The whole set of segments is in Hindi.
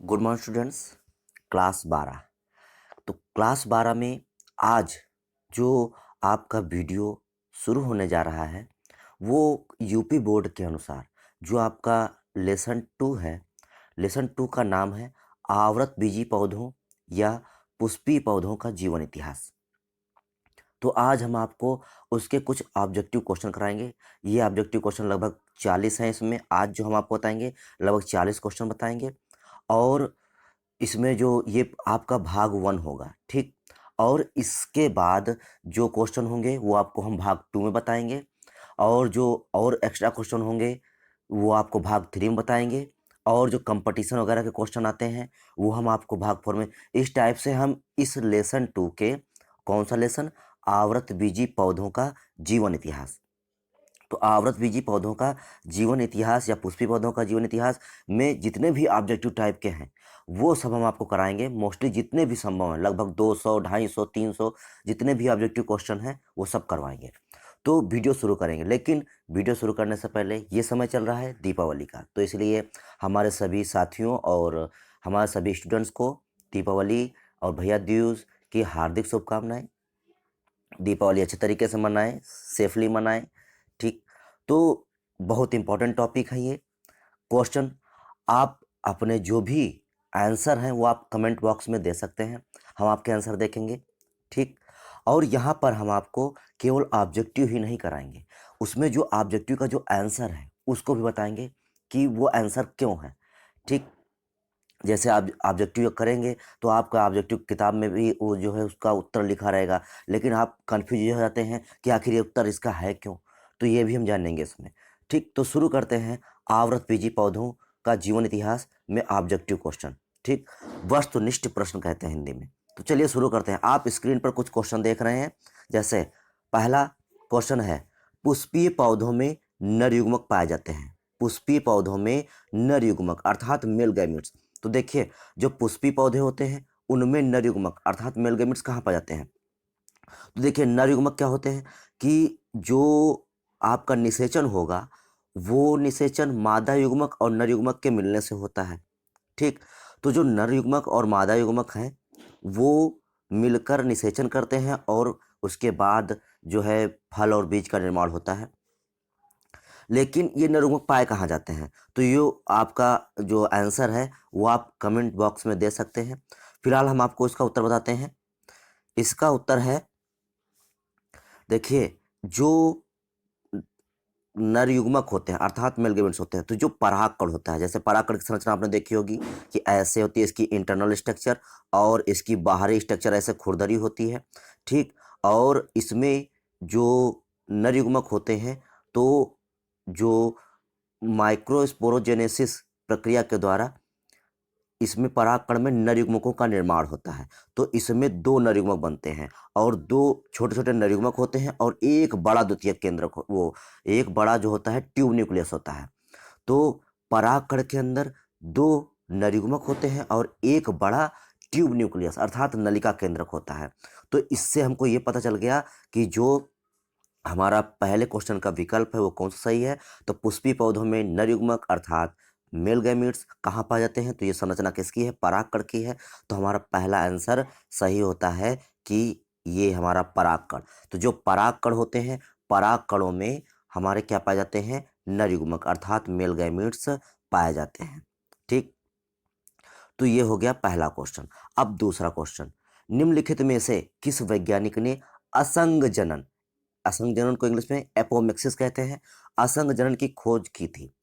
Good morning students. क्लास 12। तो क्लास 12 में आज जो आपका वीडियो शुरू होने जा रहा है वो यूपी बोर्ड के अनुसार जो आपका लेसन 2 है। लेसन 2 का नाम है आवृत बीजी पौधों या पुष्पीय पौधों का जीवन इतिहास। तो आज हम आपको उसके कुछ ऑब्जेक्टिव क्वेश्चन कराएंगे। ये ऑब्जेक्टिव क्वेश्चन लगभग 40 हैं। इसमें आज जो हम आपको बताएंगे लगभग 40 क्वेश्चन बताएंगे और इसमें जो ये आपका भाग 1 होगा, ठीक। और इसके बाद जो क्वेश्चन होंगे वो आपको हम भाग 2 में बताएंगे और जो और एक्स्ट्रा क्वेश्चन होंगे वो आपको भाग 3 में बताएंगे और जो कंपटीशन वगैरह के क्वेश्चन आते हैं वो हम आपको भाग 4 में। इस टाइप से हम इस लेसन 2 के कौन सा लेसन, आवृत बीजी पौधों का जीवन इतिहास। तो आवृत बीजी पौधों का जीवन इतिहास या पुष्पीय पौधों का जीवन इतिहास में जितने भी ऑब्जेक्टिव टाइप के हैं वो सब हम आपको कराएंगे। मोस्टली जितने भी संभव हैं, लगभग 200, 250, 300 जितने भी ऑब्जेक्टिव क्वेश्चन हैं वो सब करवाएंगे। तो वीडियो शुरू करेंगे, लेकिन वीडियो शुरू करने से पहले ये समय चल रहा है दीपावली का, तो इसलिए हमारे सभी साथियों और हमारे सभी स्टूडेंट्स को दीपावली और भैया दूज की हार्दिक शुभकामनाएं। दीपावली अच्छे तरीके से मनाएं, सेफली मनाएं, ठीक। तो बहुत इंपॉर्टेंट टॉपिक है ये क्वेश्चन। आप अपने जो भी आंसर हैं वो आप कमेंट बॉक्स में दे सकते हैं, हम आपके आंसर देखेंगे, ठीक। और यहाँ पर हम आपको केवल ऑब्जेक्टिव ही नहीं कराएंगे, उसमें जो ऑब्जेक्टिव का जो आंसर है उसको भी बताएंगे कि वो आंसर क्यों है, ठीक। जैसे आप ऑब्जेक्टिव करेंगे तो आपका ऑब्जेक्टिव किताब में भी वो जो है उसका उत्तर लिखा रहेगा, लेकिन आप कन्फ्यूज हो जाते हैं कि आखिर ये उत्तर इसका है क्यों, तो ये भी हम जानेंगे इसमें, ठीक। तो शुरू करते हैं आवृत बीजी पौधों का जीवन इतिहास में ऑब्जेक्टिव क्वेश्चन, ठीक। वस्तुनिष्ठ प्रश्न कहते हैं हिंदी में। तो चलिए शुरू करते हैं। आप स्क्रीन पर कुछ क्वेश्चन देख रहे हैं। जैसे पहला क्वेश्चन है, पुष्पीय पौधों में नर युग्मक पाए जाते हैं। पुष्पीय पौधों में नर युग्मक अर्थात मेल गैमीट्स। तो देखिए जो पुष्पीय पौधे होते हैं उनमें नर युग्मक अर्थात मेल गैमीट्स कहाँ पाए जाते हैं। तो देखिए नर युग्मक क्या होते हैं कि जो आपका निषेचन होगा वो निषेचन मादा युग्मक और नर युग्मक के मिलने से होता है, ठीक। तो जो नर युग्मक और मादा युग्मक हैं वो मिलकर निषेचन करते हैं और उसके बाद जो है फल और बीज का निर्माण होता है। लेकिन ये नर युग्मक पाए कहाँ जाते हैं, तो ये आपका जो आंसर है वो आप कमेंट बॉक्स में दे सकते हैं। फिलहाल हम आपको इसका उत्तर बताते हैं। इसका उत्तर है, देखिए जो नर युग्मक होते हैं अर्थात मेल गैमेट्स होते हैं, तो जो परागकण होता है, जैसे परागकण की संरचना आपने देखी होगी कि ऐसे होती है इसकी इंटरनल स्ट्रक्चर और इसकी बाहरी स्ट्रक्चर ऐसे खुरदरी होती है, ठीक। और इसमें जो नर युग्मक होते हैं तो जो माइक्रोस्पोरोजेनेसिस प्रक्रिया के द्वारा इसमें परागकण में नर युग्मकों का निर्माण होता है। तो इसमें 2 नर युग्मक बनते हैं और 2 छोटे-छोटे नर युग्मक होते हैं और एक बड़ा द्वितीयक केंद्रक वो एक बड़ा जो होता है ट्यूब न्यूक्लियस होता है। तो परागकण के अंदर 2 नर युग्मक होते हैं और एक बड़ा ट्यूब न्यूक्लियस अर्थात नलिका केंद्रक होता है। तो इससे हमको ये पता चल गया कि जो हमारा पहले क्वेश्चन का विकल्प है वो कौन सा सही है। तो पुष्पीय पौधों में नर युग्मक अर्थात मेल गैमीट्स कहाँ पाए जाते हैं, तो ये संरचना किसकी है, परागकण की है। तो हमारा पहला आंसर सही होता है कि ये हमारा परागकण। तो जो परागकण होते हैं परागकणों में हमारे क्या पाए जाते हैं, नर युग्मक अर्थात मेल गैमीट्स पाए जाते हैं, ठीक। तो ये हो गया पहला क्वेश्चन। अब दूसरा क्वेश्चन, निम्नलिखित में से किस वैज्ञानिक ने असंग जनन, असंग जनन को इंग्लिश में एपोमिक्सिस कहते हैं, असंग जनन की खोज की थी।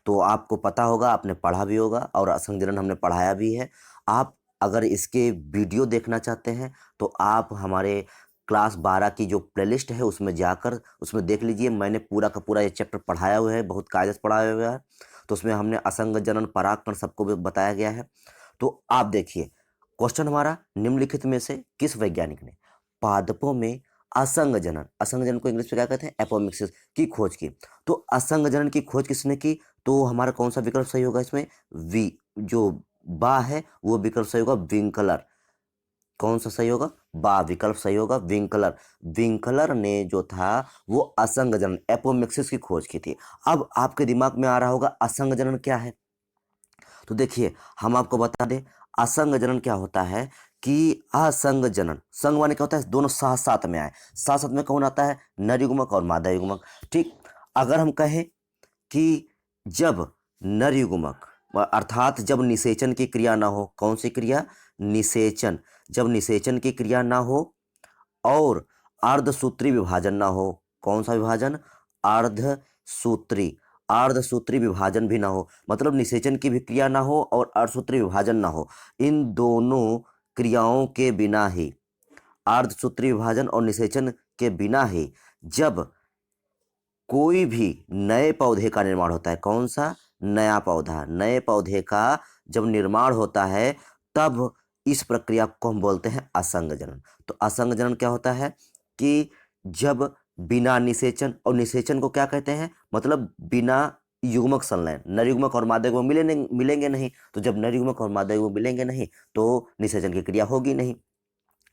तो आपको पता होगा, आपने पढ़ा भी होगा और असंग जनन हमने पढ़ाया भी है। आप अगर इसके वीडियो देखना चाहते हैं तो आप हमारे क्लास 12 की जो प्लेलिस्ट है उसमें जाकर उसमें देख लीजिए। मैंने पूरा का पूरा ये चैप्टर पढ़ाया हुआ है, बहुत कायदे से पढ़ाया हुआ है। तो उसमें हमने असंग जनन परागकण सबको भी बताया गया है। तो आप देखिए क्वेश्चन हमारा, निम्नलिखित में से किस वैज्ञानिक ने पादपों में असंग जनन, असंग जनन को इंग्लिश में क्या कहते हैं, एपोमिक्सिस की खोज की। तो असंग जनन की खोज किसने की, तो हमारा कौन सा विकल्प सही होगा इसमें, वी जो बा है वो विकल्प सही होगा, विंकलर। कौन सा सही होगा, बा विकल्प सही होगा, विंकलर। विंकलर ने जो था वो असंग जनन एपोमिक्सिस की खोज की थी। अब आपके दिमाग में आ रहा होगा असंग जनन क्या है, तो देखिए हम आपको बता दें, असंग जनन क्या होता है कि असंग जनन, संग माने क्या होता है, दोनों साथ साथ में आए, साथ साथ में कौन आता है, नर युग्मक और मादा युग्मक। ठीक, अगर हम कहें कि जब नर युग्मक अर्थात जब निषेचन की क्रिया ना हो, कौन सी क्रिया, निषेचन, जब निषेचन की क्रिया ना हो और अर्धसूत्री विभाजन ना हो, कौन सा विभाजन, अर्धसूत्री, अर्धसूत्री विभाजन भी ना हो, मतलब निषेचन की भी क्रिया ना हो और अर्धसूत्री विभाजन ना हो, इन दोनों क्रियाओं के बिना ही, अर्धसूत्री विभाजन और निषेचन के बिना ही जब कोई भी नए पौधे का निर्माण होता है, कौन सा, नया पौधा, नए पौधे का जब निर्माण होता है तब इस प्रक्रिया को हम बोलते हैं असंग जनन। तो असंग जनन क्या होता है कि जब बिना निषेचन, और निषेचन को क्या कहते हैं, मतलब बिना युग्मक संलयन, नर युग्मक और मादा युग्मक मिलेंगे नहीं, तो जब नर युग्मक और मादा युग्मक मिलेंगे नहीं तो निषेचन की क्रिया होगी नहीं,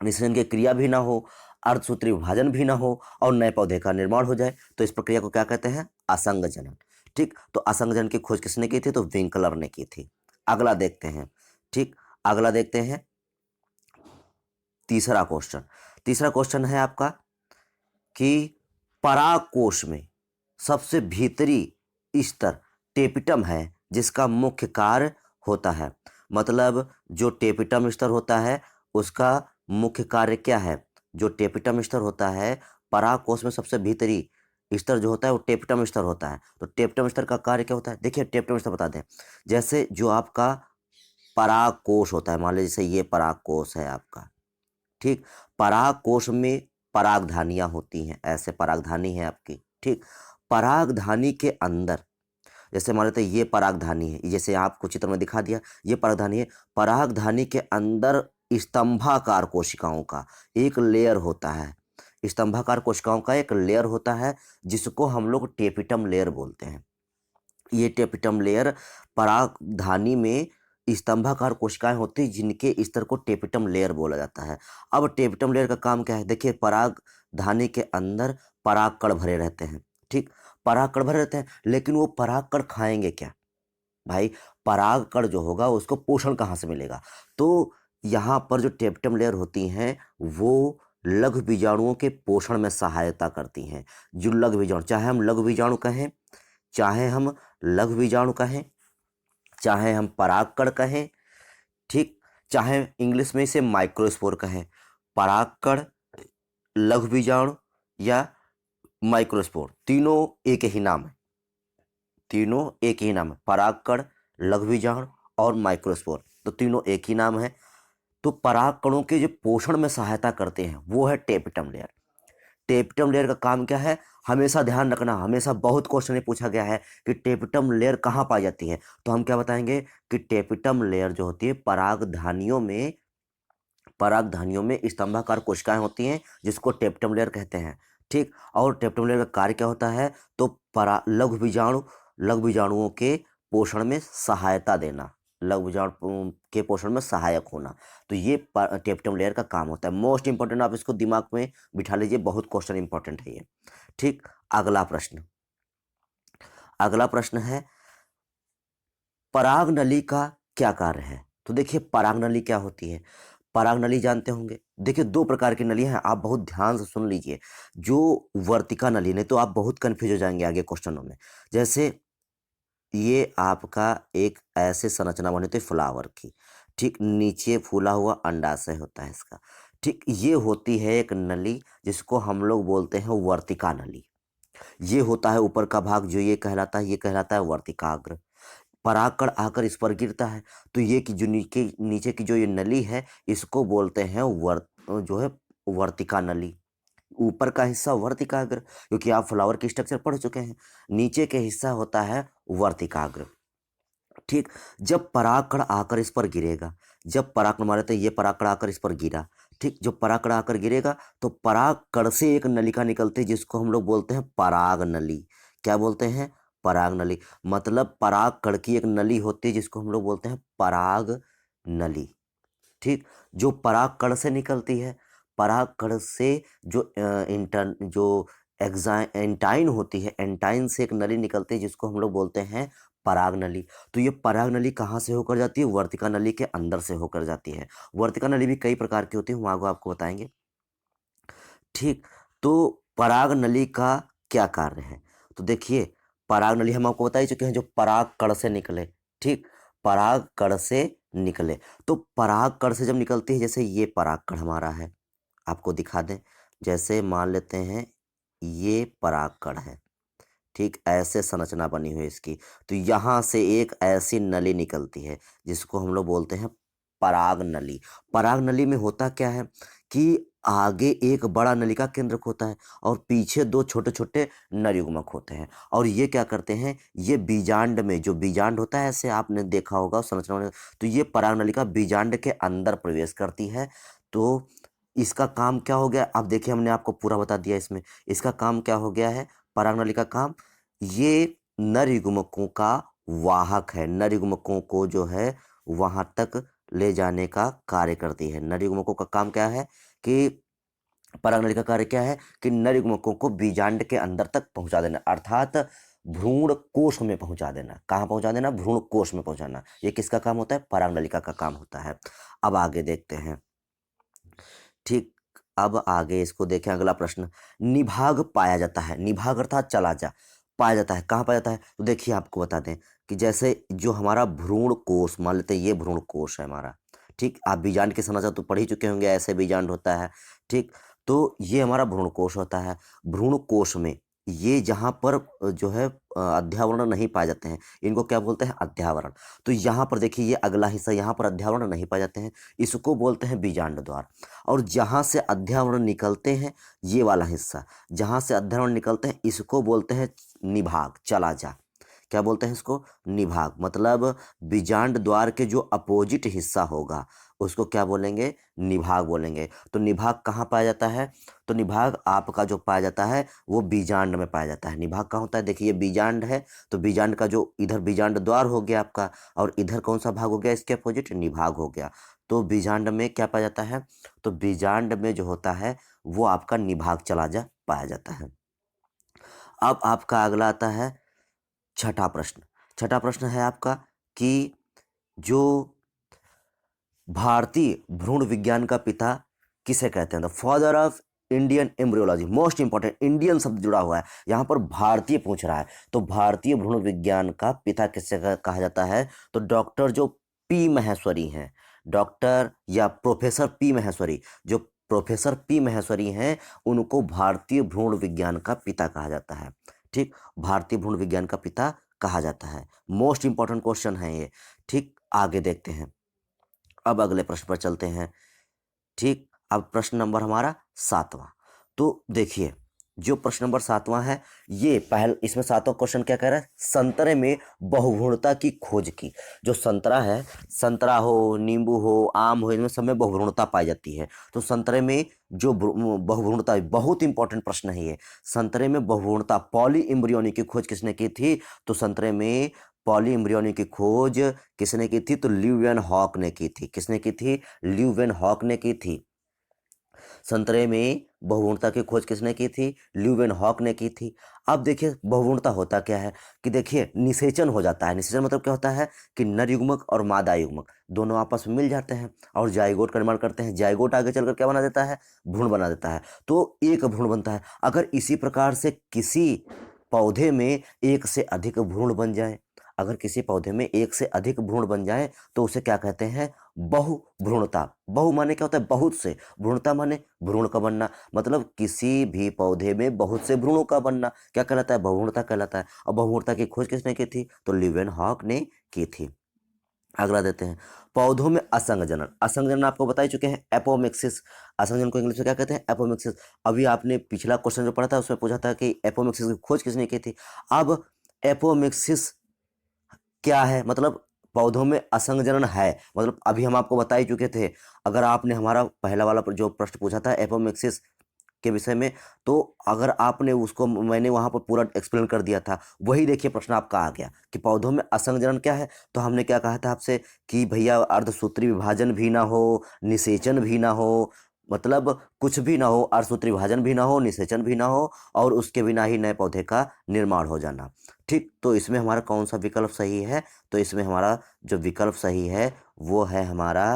निषेचन की क्रिया भी ना हो, अर्धसूत्री विभाजन भी ना हो और नए पौधे का निर्माण हो जाए, तो इस प्रक्रिया को क्या कहते हैं, असंग जनन। ठीक, तो असंग जनन की खोज किसने की थी, तो विंकलर ने की थी। अगला देखते हैं। ठीक, अगला देखते हैं तीसरा क्वेश्चन। तीसरा क्वेश्चन है आपका कि पराग कोश में सबसे भीतरी स्तर टेपिटम है जिसका मुख्य कार्य होता है, मतलब जो टेपिटम स्तर होता है उसका मुख्य कार्य क्या है, जो टेपिटम स्तर होता है पराग कोश में सबसे भीतरी स्तर जो होता है वो टेपिटम स्तर होता है। तो टेपिटम स्तर का कार्य क्या होता है, देखिए टेपिटम स्तर बता दें, जैसे जो आपका पराग कोश होता है, मान लीजिए जैसे ये पराग कोश है आपका। ठीक, पराग कोश में परागधानियां होती हैं, ऐसे परागधानी है आपकी। ठीक, परागधानी के अंदर जैसे मान लेते हैं ये परागधानी है, जैसे आपको चित्र में दिखा दिया ये परागधानी है, परागधानी के अंदर स्तंभाकार कोशिकाओं का एक लेयर होता है, स्तंभाकार कोशिकाओं का एक लेयर होता है जिसको हम लोग टेपिटम लेयर बोलते हैं। ये टेपिटम लेयर परागधानी में स्तंभाकार कोशिकाएं होती हैं जिनके स्तर को टेपिटम लेयर बोला जाता है। अब टेपिटम लेयर का काम क्या है, देखिए परागधानी के अंदर परागकण भरे रहते हैं। ठीक, परागकण भरे रहते हैं, लेकिन वो परागकण खाएंगे क्या भाई, परागकण जो होगा उसको पोषण कहाँ से मिलेगा, तो यहाँ पर जो टेपिटम लेयर होती हैं वो लघु बीजाणुओं के पोषण में सहायता करती हैं। जो लघु बीजाणु, चाहे हम लघु बीजाणु कहें, चाहे हम लघु बीजाणु कहें, चाहे हम परागकण कहें, ठीक, चाहे इंग्लिश में इसे माइक्रोस्पोर कहें, परागकण, लघु बीजाणु या माइक्रोस्पोर, तीनों एक ही नाम है, तीनों एक ही नाम है, परागकण, लघु बीजाणु और माइक्रोस्पोर, तो तीनों एक ही नाम है। तो परागकणों के जो पोषण में सहायता करते हैं वो है टेपिटम लेयर। टेपिटम लेयर का काम क्या है, हमेशा ध्यान रखना, हमेशा बहुत क्वेश्चन में पूछा गया है कि टेपिटम लेयर कहाँ पाई जाती है, तो हम क्या बताएंगे कि टेपिटम लेयर जो होती है परागधानियों में, परागधानियों में स्तंभाकार कोशिकाएं होती हैं जिसको टेपिटम लेयर कहते हैं। ठीक, और टेपिटम लेयर का कार्य क्या होता है, तो लघु बीजाणु, लघु बीजाणुओं के पोषण में सहायता देना, लघु बीजाणु के पोषण में सहायक होना, तो ये टेपिटम लेयर का काम होता है। मोस्ट इंपॉर्टेंट, आप इसको दिमाग में बिठा लीजिए, बहुत क्वेश्चन इंपॉर्टेंट है ये। ठीक, अगला प्रश्न, अगला प्रश्न है पराग नली का क्या कार्य है। तो देखिए पराग नली क्या होती है, पराग नली जानते होंगे, देखिए दो प्रकार की नली हैं, आप बहुत ध्यान से सुन लीजिए। जो वर्तिका नली, नहीं तो आप बहुत कंफ्यूज हो जाएंगे आगे क्वेश्चनों में। जैसे ये आपका एक ऐसे संरचना बनी होती है फ्लावर की, ठीक, नीचे फूला हुआ अंडाशय होता है इसका। ठीक, ये होती है एक नली जिसको हम लोग बोलते हैं वर्तिका नली। ये होता है ऊपर का भाग, जो ये कहलाता है, ये कहलाता है वर्तिकाग्र। परागकण आकर इस पर गिरता है, तो ये कि जो नीचे नीचे की जो ये नली है इसको बोलते हैं जो है वर्तिका नली। ऊपर का हिस्सा वर्तिकाग्र, क्योंकि आप फ्लावर की स्ट्रक्चर पढ़ चुके हैं, नीचे के हिस्सा होता है वर्तिकाग्र। ठीक, जब परागकण आकर इस पर गिरेगा, जब परागकण मारे तो ये परागकण आकर इस पर गिरा, ठीक, जो परागकण आकर गिरेगा तो परागकण से एक नलिका निकलती है जिसको हम लोग बोलते हैं पराग नली। क्या बोलते हैं, पराग नली, मतलब परागकण की एक नली होती है जिसको हम लोग बोलते हैं पराग नली। ठीक, जो परागकण से निकलती है, परागकण से जो इंटर जो एंटाइन होती है, एंटाइन से एक नली निकलती है जिसको हम लोग बोलते हैं पराग नली। तो ये पराग नली कहाँ से होकर जाती है? वर्तिका नली के अंदर से होकर जाती है। वर्तिका नली भी कई प्रकार की होती है, हम आगे आपको बताएंगे। ठीक, तो पराग नली का क्या कार्य है? तो देखिए, पराग नली हम आपको बता ही चुके हैं, जो पराग कण से निकले। ठीक, पराग कण से निकले। तो पराग कण से जब निकलती है, जैसे ये पराग कण हमारा है, आपको दिखा दें, जैसे मान लेते हैं ये पराग कण है। ठीक, ऐसे संरचना बनी हुई है इसकी। तो यहाँ से एक ऐसी नली निकलती है जिसको हम लोग बोलते हैं पराग नली। पराग नली में होता क्या है कि आगे एक बड़ा नलिका केंद्रक होता है और पीछे दो छोटे छोटे नरयुग्मक होते हैं। और ये क्या करते हैं, ये बीजांड में, जो बीजांड होता है, ऐसे आपने देखा होगा संरचना में, तो ये पराग नलिका बीजांड के अंदर प्रवेश करती है। तो इसका काम क्या हो गया? अब देखिए, हमने आपको पूरा बता दिया इसमें। इसका काम क्या हो गया है? पराग नली का काम, ये नर युग्मकों का वाहक है। नर युग्मकों को जो है वहां तक ले जाने का कार्य करती है। नर युग्मकों का काम क्या है कि पराग नली का कार्य क्या है कि नर युग्मकों को बीजांड के अंदर तक पहुंचा देना, अर्थात भ्रूण कोश में पहुंचा देना। कहाँ पहुंचा देना? भ्रूण कोश में पहुंचाना। ये किसका काम होता है? पराग नलिका का काम होता है। अब आगे देखते हैं। ठीक, अब आगे इसको देखें, अगला प्रश्न। निभाग पाया जाता है, निभाग अर्थात चला जा, पाया जाता है कहाँ पाया जाता है? तो देखिए, आपको बता दें कि जैसे जो हमारा भ्रूण कोश, मान लेते हैं ये भ्रूण कोश है हमारा। ठीक, आप बीजांड की संरचना तो पढ़ ही चुके होंगे, ऐसे बीजांड होता है। ठीक, तो ये हमारा भ्रूण कोश होता है। भ्रूण कोश में ये जहाँ पर जो है अध्यावरण नहीं पाए जाते हैं, इनको क्या बोलते हैं? अध्यावरण। तो यहाँ पर देखिए, ये अगला हिस्सा, यहाँ पर अध्यावरण नहीं पाए जाते हैं, इसको बोलते हैं बीजांड द्वार। और जहाँ से अध्यावरण निकलते हैं, ये वाला हिस्सा जहाँ से अध्यावरण निकलते हैं, इसको बोलते हैं निभाग, चला जा। क्या बोलते हैं इसको? निभाग। मतलब बीजांड द्वार के जो अपोजिट हिस्सा होगा उसको क्या बोलेंगे? निभाग बोलेंगे। तो निभाग कहाँ पाया जाता है? तो निभाग आपका जो पाया जाता है वो बीजांड में पाया जाता है। निभाग कहाँ होता है? देखिए, ये बीजांड है, तो बीजांड का जो इधर बीजांड द्वार हो गया आपका, और इधर कौन सा भाग हो गया इसके अपोजिट? निभाग हो गया। तो बीजांड में क्या पाया जाता है? तो बीजांड में जो होता है वो आपका निभाग चला जा पाया जाता है। अब आपका अगला आता है छठा प्रश्न। छठा प्रश्न है आपका कि जो भारतीय भ्रूण विज्ञान का पिता किसे कहते हैं? The father of Indian embryology. Most important, Indian शब्द जुड़ा हुआ है यहाँ पर, भारतीय पूछ रहा है। तो भारतीय भ्रूण विज्ञान का पिता किसे कहा जाता है? तो डॉक्टर जो पी महेश्वरी हैं, डॉक्टर या प्रोफेसर पी महेश्वरी, जो प्रोफेसर पी महेश्वरी हैं, उनको भारतीय भ्रूण विज्ञान का पिता कहा जाता है। ठीक, भारतीय भ्रूण विज्ञान का पिता कहा जाता है। मोस्ट इंपॉर्टेंट क्वेश्चन है ये। ठीक, आगे देखते हैं। अब अगले प्रश्न पर चलते हैं। ठीक, अब प्रश्न नंबर हमारा 7वां। तो देखिए, जो प्रश्न नंबर 7वां है, ये इसमें 7वां क्वेश्चन क्या कह रहा है? संतरे में बहुभ्रूणता की खोज की। जो संतरा है, संतरा हो, नींबू हो, आम हो, इनमें सब में बहुभ्रूणता पाई जाती है। तो संतरे में जो बहुभ्रूणता, बहुत इंपॉर्टेंट प्रश्न है ये। संतरे में बहुभ्रूणता, पॉली एम्ब्रियोनी की खोज किसने की थी? तो संतरे में पॉली एम्ब्रियोनी की खोज किसने की थी? तो ल्यूवेन हॉक ने की थी। किसने की थी? ल्यूवेन हॉक ने की थी। संतरे में बहुभ्रूणता की खोज किसने की थी? ल्यूवेन हॉक ने की थी। अब देखिए, बहुभ्रूणता होता क्या है कि देखिए, निषेचन हो जाता है। निषेचन मतलब क्या होता है कि नर युग्मक और मादा युग्मक दोनों आपस में मिल जाते हैं और जाइगोट का निर्माण करते हैं। जाइगोट आगे चलकर क्या बना देता है? भ्रूण बना देता है। तो एक भ्रूण बनता है। अगर इसी प्रकार से किसी पौधे में एक से अधिक भ्रूण बन जाए, अगर किसी पौधे में एक से अधिक भ्रूण बन जाए, तो उसे क्या कहते हैं? बहुभ्रूणता। बहु माने क्या होता है? बहुत से। भ्रूणता माने भ्रूण का बनना, मतलब किसी भी पौधे में बहुत से भ्रूणों का बनना क्या कहलाता है? बहुभ्रूणता कहलाता है। और बहुभ्रूणता की खोज किसने की थी? तो ल्यूवेन हॉक ने की थी। अगला देते हैं, पौधों में असंग जनन। असंग जनन आपको बता ही चुके हैं, एपोमिक्सिस। असंग जनन को इंग्लिश में क्या कहते हैं? एपोमिक्सिस। अभी आपने पिछला क्वेश्चन जो पढ़ा था उसमें पूछा था कि एपोमिक्सिस की खोज किसने की थी। अब एपोमिक्सिस क्या है? मतलब पौधों में असंग जनन है, मतलब अभी हम आपको बता ही चुके थे। अगर आपने हमारा पहला वाला जो प्रश्न पूछा था एपोमिक्सिस के विषय में, तो अगर आपने उसको, मैंने वहां पर पूरा एक्सप्लेन कर दिया था, वही देखिए प्रश्न आपका आ गया कि पौधों में असंग जनन क्या है। तो हमने क्या कहा था आपसे कि भैया अर्धसूत्री विभाजन भी ना हो, निषेचन भी ना हो, मतलब कुछ भी ना हो, अर्धसूत्री विभाजन भी ना हो, निषेचन भी ना हो, और उसके बिना ही नए पौधे का निर्माण हो जाना। ठीक, तो इसमें हमारा कौन सा विकल्प सही है? तो इसमें हमारा जो विकल्प सही है वो है हमारा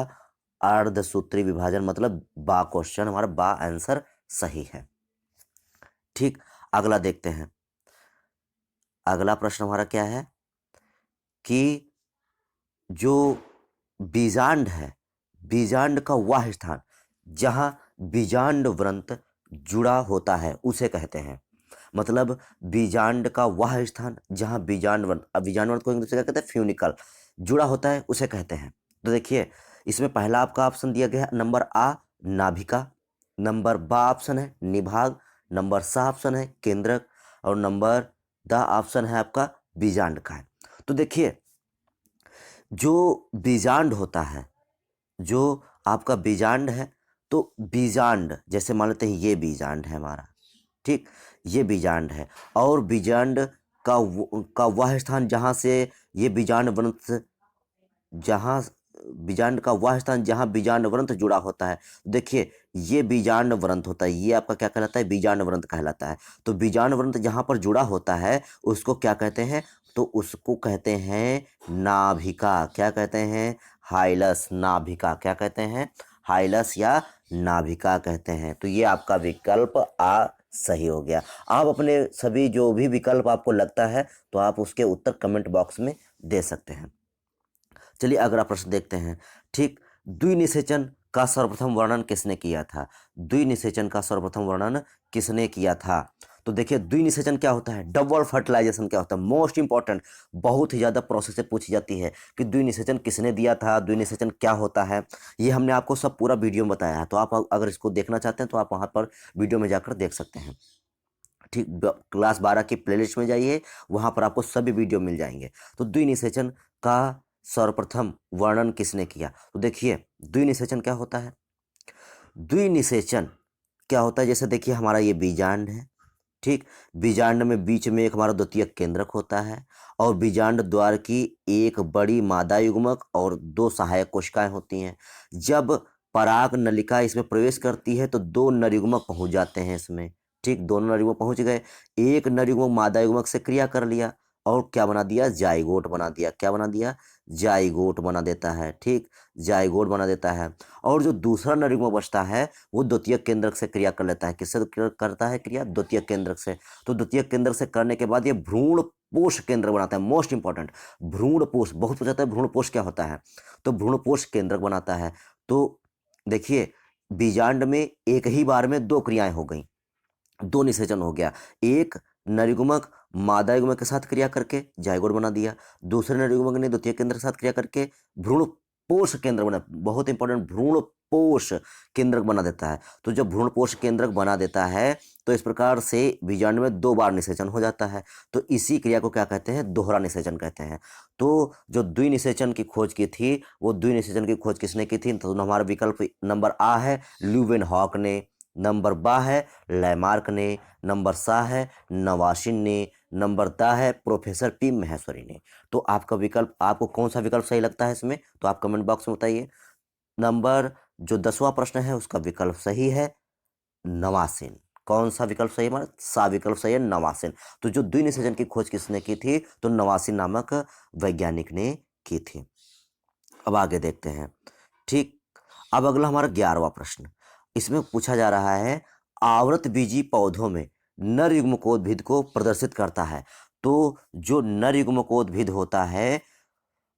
अर्धसूत्री विभाजन, मतलब बा क्वेश्चन, हमारा बा आंसर सही है। ठीक, अगला देखते हैं। अगला प्रश्न हमारा क्या है कि जो बीजांड है, बीजांड का वह स्थान जहां बीजांड व्रंत जुड़ा होता है उसे कहते हैं। मतलब बीजांड का वह स्थान जहां बीजांड व्रंत, अब बीजांड व्रंत को इंग्लिश में क्या कहते हैं? फ्यूनिकल, जुड़ा होता है उसे कहते हैं। तो देखिए, इसमें पहला आपका ऑप्शन दिया गया है नंबर आ नाभिका, नंबर बा ऑप्शन है निभाग, नंबर सा ऑप्शन है केंद्रक, और नंबर द ऑप्शन है आपका बीजांड का है। तो देखिए, जो बीजांड होता है, जो आपका बीजांड है, तो बीजांड जैसे मान लेते हैं ये बीजांड है हमारा, ठीक, ये बीजांड है, और बीजांड का वह स्थान जहाँ से ये बीजांड व्रंत, जहाँ बीजांड का वह स्थान जहाँ बीजांड व्रंत जुड़ा होता है। देखिए, ये बीजांड व्रंत होता है, ये आपका क्या कहलाता है? बीजांड व्रंत कहलाता है। तो बीजांड व्रंत जहाँ पर जुड़ा होता है उसको क्या कहते हैं? तो उसको कहते हैं नाभिका। क्या कहते हैं? हाइलस, नाभिका। क्या कहते हैं? हाइलस या नाभिका कहते हैं। तो ये आपका विकल्प आ सही हो गया। आप अपने सभी जो भी विकल्प आपको लगता है तो आप उसके उत्तर कमेंट बॉक्स में दे सकते हैं। चलिए अगला प्रश्न देखते हैं। ठीक, द्विनिषेचन का सर्वप्रथम वर्णन किसने किया था? द्विनिषेचन का सर्वप्रथम वर्णन किसने किया था? तो देखिए, द्विनिषेचन क्या होता है, डबल फर्टिलाइजेशन क्या होता है, मोस्ट इंपॉर्टेंट, बहुत ही ज़्यादा प्रोसेस से पूछी जाती है कि द्विनिषेचन किसने दिया था, द्विनिषेचन क्या होता है। ये हमने आपको सब पूरा वीडियो में बताया है, तो आप अगर इसको देखना चाहते हैं तो आप वहाँ पर वीडियो में जाकर देख सकते हैं। ठीक, क्लास 12 की प्लेलिस्ट में जाइए, वहाँ पर आपको सभी वीडियो मिल जाएंगे। तो द्विनिषेचन का सर्वप्रथम वर्णन किसने किया? तो देखिए, द्विनिषेचन क्या होता है? द्विनिषेचन क्या होता है, जैसे देखिए हमारा ये बीजांड है, ठीक, बीजांड में बीच में एक हमारा द्वितीयक केंद्रक होता है, और बीजांड द्वार की एक बड़ी मादा युग्मक और दो सहायक कोशिकाएं होती हैं। जब पराग नलिका इसमें प्रवेश करती है तो दो नर युग्मक पहुंच जाते हैं इसमें। ठीक, दोनों नर युग्मक पहुंच गए, एक नर युग्मक मादा युग्मक से क्रिया कर लिया और क्या बना दिया? जाइगोट बना दिया। क्या बना दिया? जाइगोट बना देता है। ठीक, जाइगोट बना देता है। और जो दूसरा नर युग्मक बचता है वो द्वितीयक केंद्रक से क्रिया कर लेता है। किससे करता है क्रिया? द्वितीयक केंद्रक से। तो द्वितीयक केंद्रक से करने के बाद ये भ्रूण पोष केंद्र बनाता है। मोस्ट इंपॉर्टेंट, भ्रूण पोष, बहुत पूछा जाता है भ्रूण पोष क्या होता है, तो भ्रूण पोष केंद्रक बनाता है। तो देखिए, बीजांड में एक ही बार में दो क्रियाएं हो गई, दो निषेचन हो गया। एक नरयुग्मक मादा युग्मक के साथ क्रिया करके जाइगोट बना दिया, दूसरे नरयुग्मक ने द्वितीय केंद्र के साथ क्रिया करके भ्रूण पोष केंद्र बना, बहुत इंपॉर्टेंट, भ्रूण पोष केंद्रक बना देता है। तो जब भ्रूण पोष केंद्रक बना देता है तो इस प्रकार से बीजांड में दो बार निषेचन हो जाता है। तो इसी क्रिया को क्या कहते हैं? दोहरा निषेचन कहते हैं। तो जो द्विनिषेचन की खोज की थी, वो द्विनिषेचन की खोज किसने की थी? तो हमारा विकल्प नंबर आ है ल्यूवेनहॉक ने, नंबर बा है लैमार्क ने, नंबर सा है नवासिन ने, नंबर दा है प्रोफेसर पी महेश्वरी ने। तो आपका विकल्प, आपको कौन सा विकल्प सही लगता है इसमें, तो आप कमेंट बॉक्स में बताइए। नंबर जो 10वां प्रश्न है उसका विकल्प सही है नवासिन। कौन सा विकल्प सही है हमारा? सा विकल्प सही है नवासिन। तो जो द्विनिषेचन की खोज किसने की थी? तो नवासिन नामक वैज्ञानिक ने की थी। अब आगे देखते हैं। ठीक, अब अगला हमारा 11वां प्रश्न, इसमें पूछा जा रहा है आवृत बीजी पौधों में नर युग्मकोद्भिद को प्रदर्शित करता है। तो जो नर युग्मकोद्भिद होता है,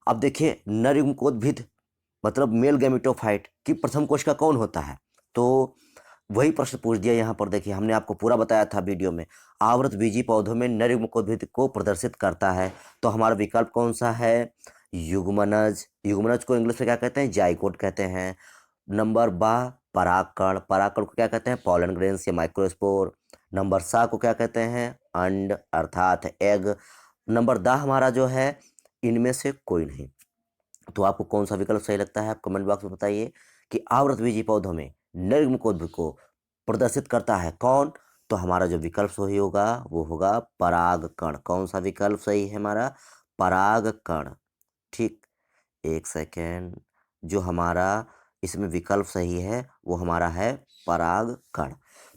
अब देखिए नर युग्मकोद्भिद मतलब मेल गैमेटोफाइट की प्रथम कोशिका कौन होता है? तो वही प्रश्न पूछ दिया यहाँ पर। देखिए, हमने आपको पूरा बताया था वीडियो में, आवृत बीजी पौधों में नर युग्मकोद्भिद को प्रदर्शित करता है। तो हमारा विकल्प कौन सा है? युग्मनज। युग्मनज को इंग्लिश में क्या कहते हैं? जाइगोट कहते हैं। नंबर बा परागकण, परागकण को क्या कहते हैं? पॉलन ग्रेन्स या माइक्रोस्पोर। नंबर सा को क्या कहते हैं? अंड अर्थात एग। नंबर दा हमारा जो है इनमें से कोई नहीं। तो आपको कौन सा विकल्प सही लगता है, आप कमेंट बॉक्स में बताइए कि आवृतबीजी पौधों में नर युग्मकोद्भिद को प्रदर्शित करता है कौन? तो हमारा जो विकल्प सही होगा वो होगा परागकण। कौन सा विकल्प सही है हमारा? परागकण। ठीक, एक सेकेंड, जो हमारा इसमें विकल्प सही है वो हमारा है परागकण।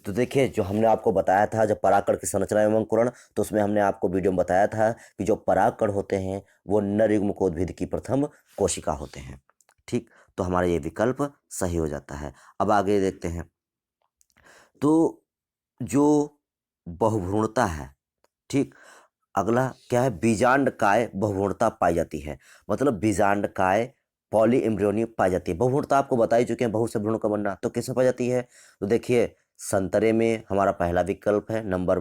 तो देखिए जो हमने आपको बताया था जब परागकण की संरचना एवं अंकुरण, तो उसमें हमने आपको वीडियो में बताया था कि जो परागकण होते हैं वो नर युग्मकोद्भिद की प्रथम कोशिका होते हैं। ठीक, तो हमारा ये विकल्प सही हो जाता है। अब आगे देखते हैं। तो जो बहुभ्रूणता है, ठीक, अगला क्या है, बीजांडकाय बहुभ्रूणता पाई जाती है। मतलब बीजांडकाय पॉली एम्ब्रियोनी पाई जाती है। बहुभ्रूणता आपको बता ही चुके हैं, बहुत से भ्रूणों का बनना। तो किसमें पाई जाती है? तो देखिए संतरे में हमारा पहला विकल्प है, नंबर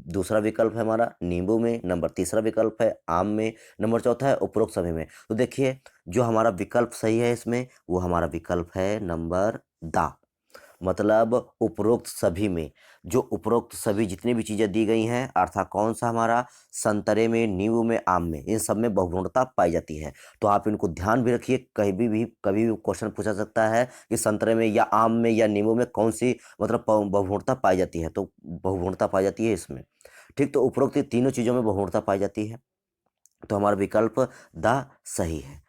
दूसरा विकल्प है हमारा नींबू में, नंबर तीसरा विकल्प है आम में, नंबर चौथा है उपरोक्त सभी में। तो देखिए जो हमारा विकल्प सही है इसमें वो हमारा विकल्प है नंबर दा। मतलब उपरोक्त सभी में, जो उपरोक्त सभी जितनी भी चीज़ें दी गई हैं, अर्थात कौन सा हमारा संतरे में, नींबू में, आम में, इन सब में बहुगुणता पाई जाती है। तो आप इनको ध्यान भी रखिए, कभी भी कभी भी क्वेश्चन पूछा सकता है कि संतरे में या आम में या नींबू में कौन सी मतलब बहुगुणता पाई जाती है, तो बहुगुणता पाई जाती है इसमें। ठीक, तो उपरोक्त तीनों चीज़ों में बहुगुणता पाई जाती है, तो हमारा विकल्प द सही है।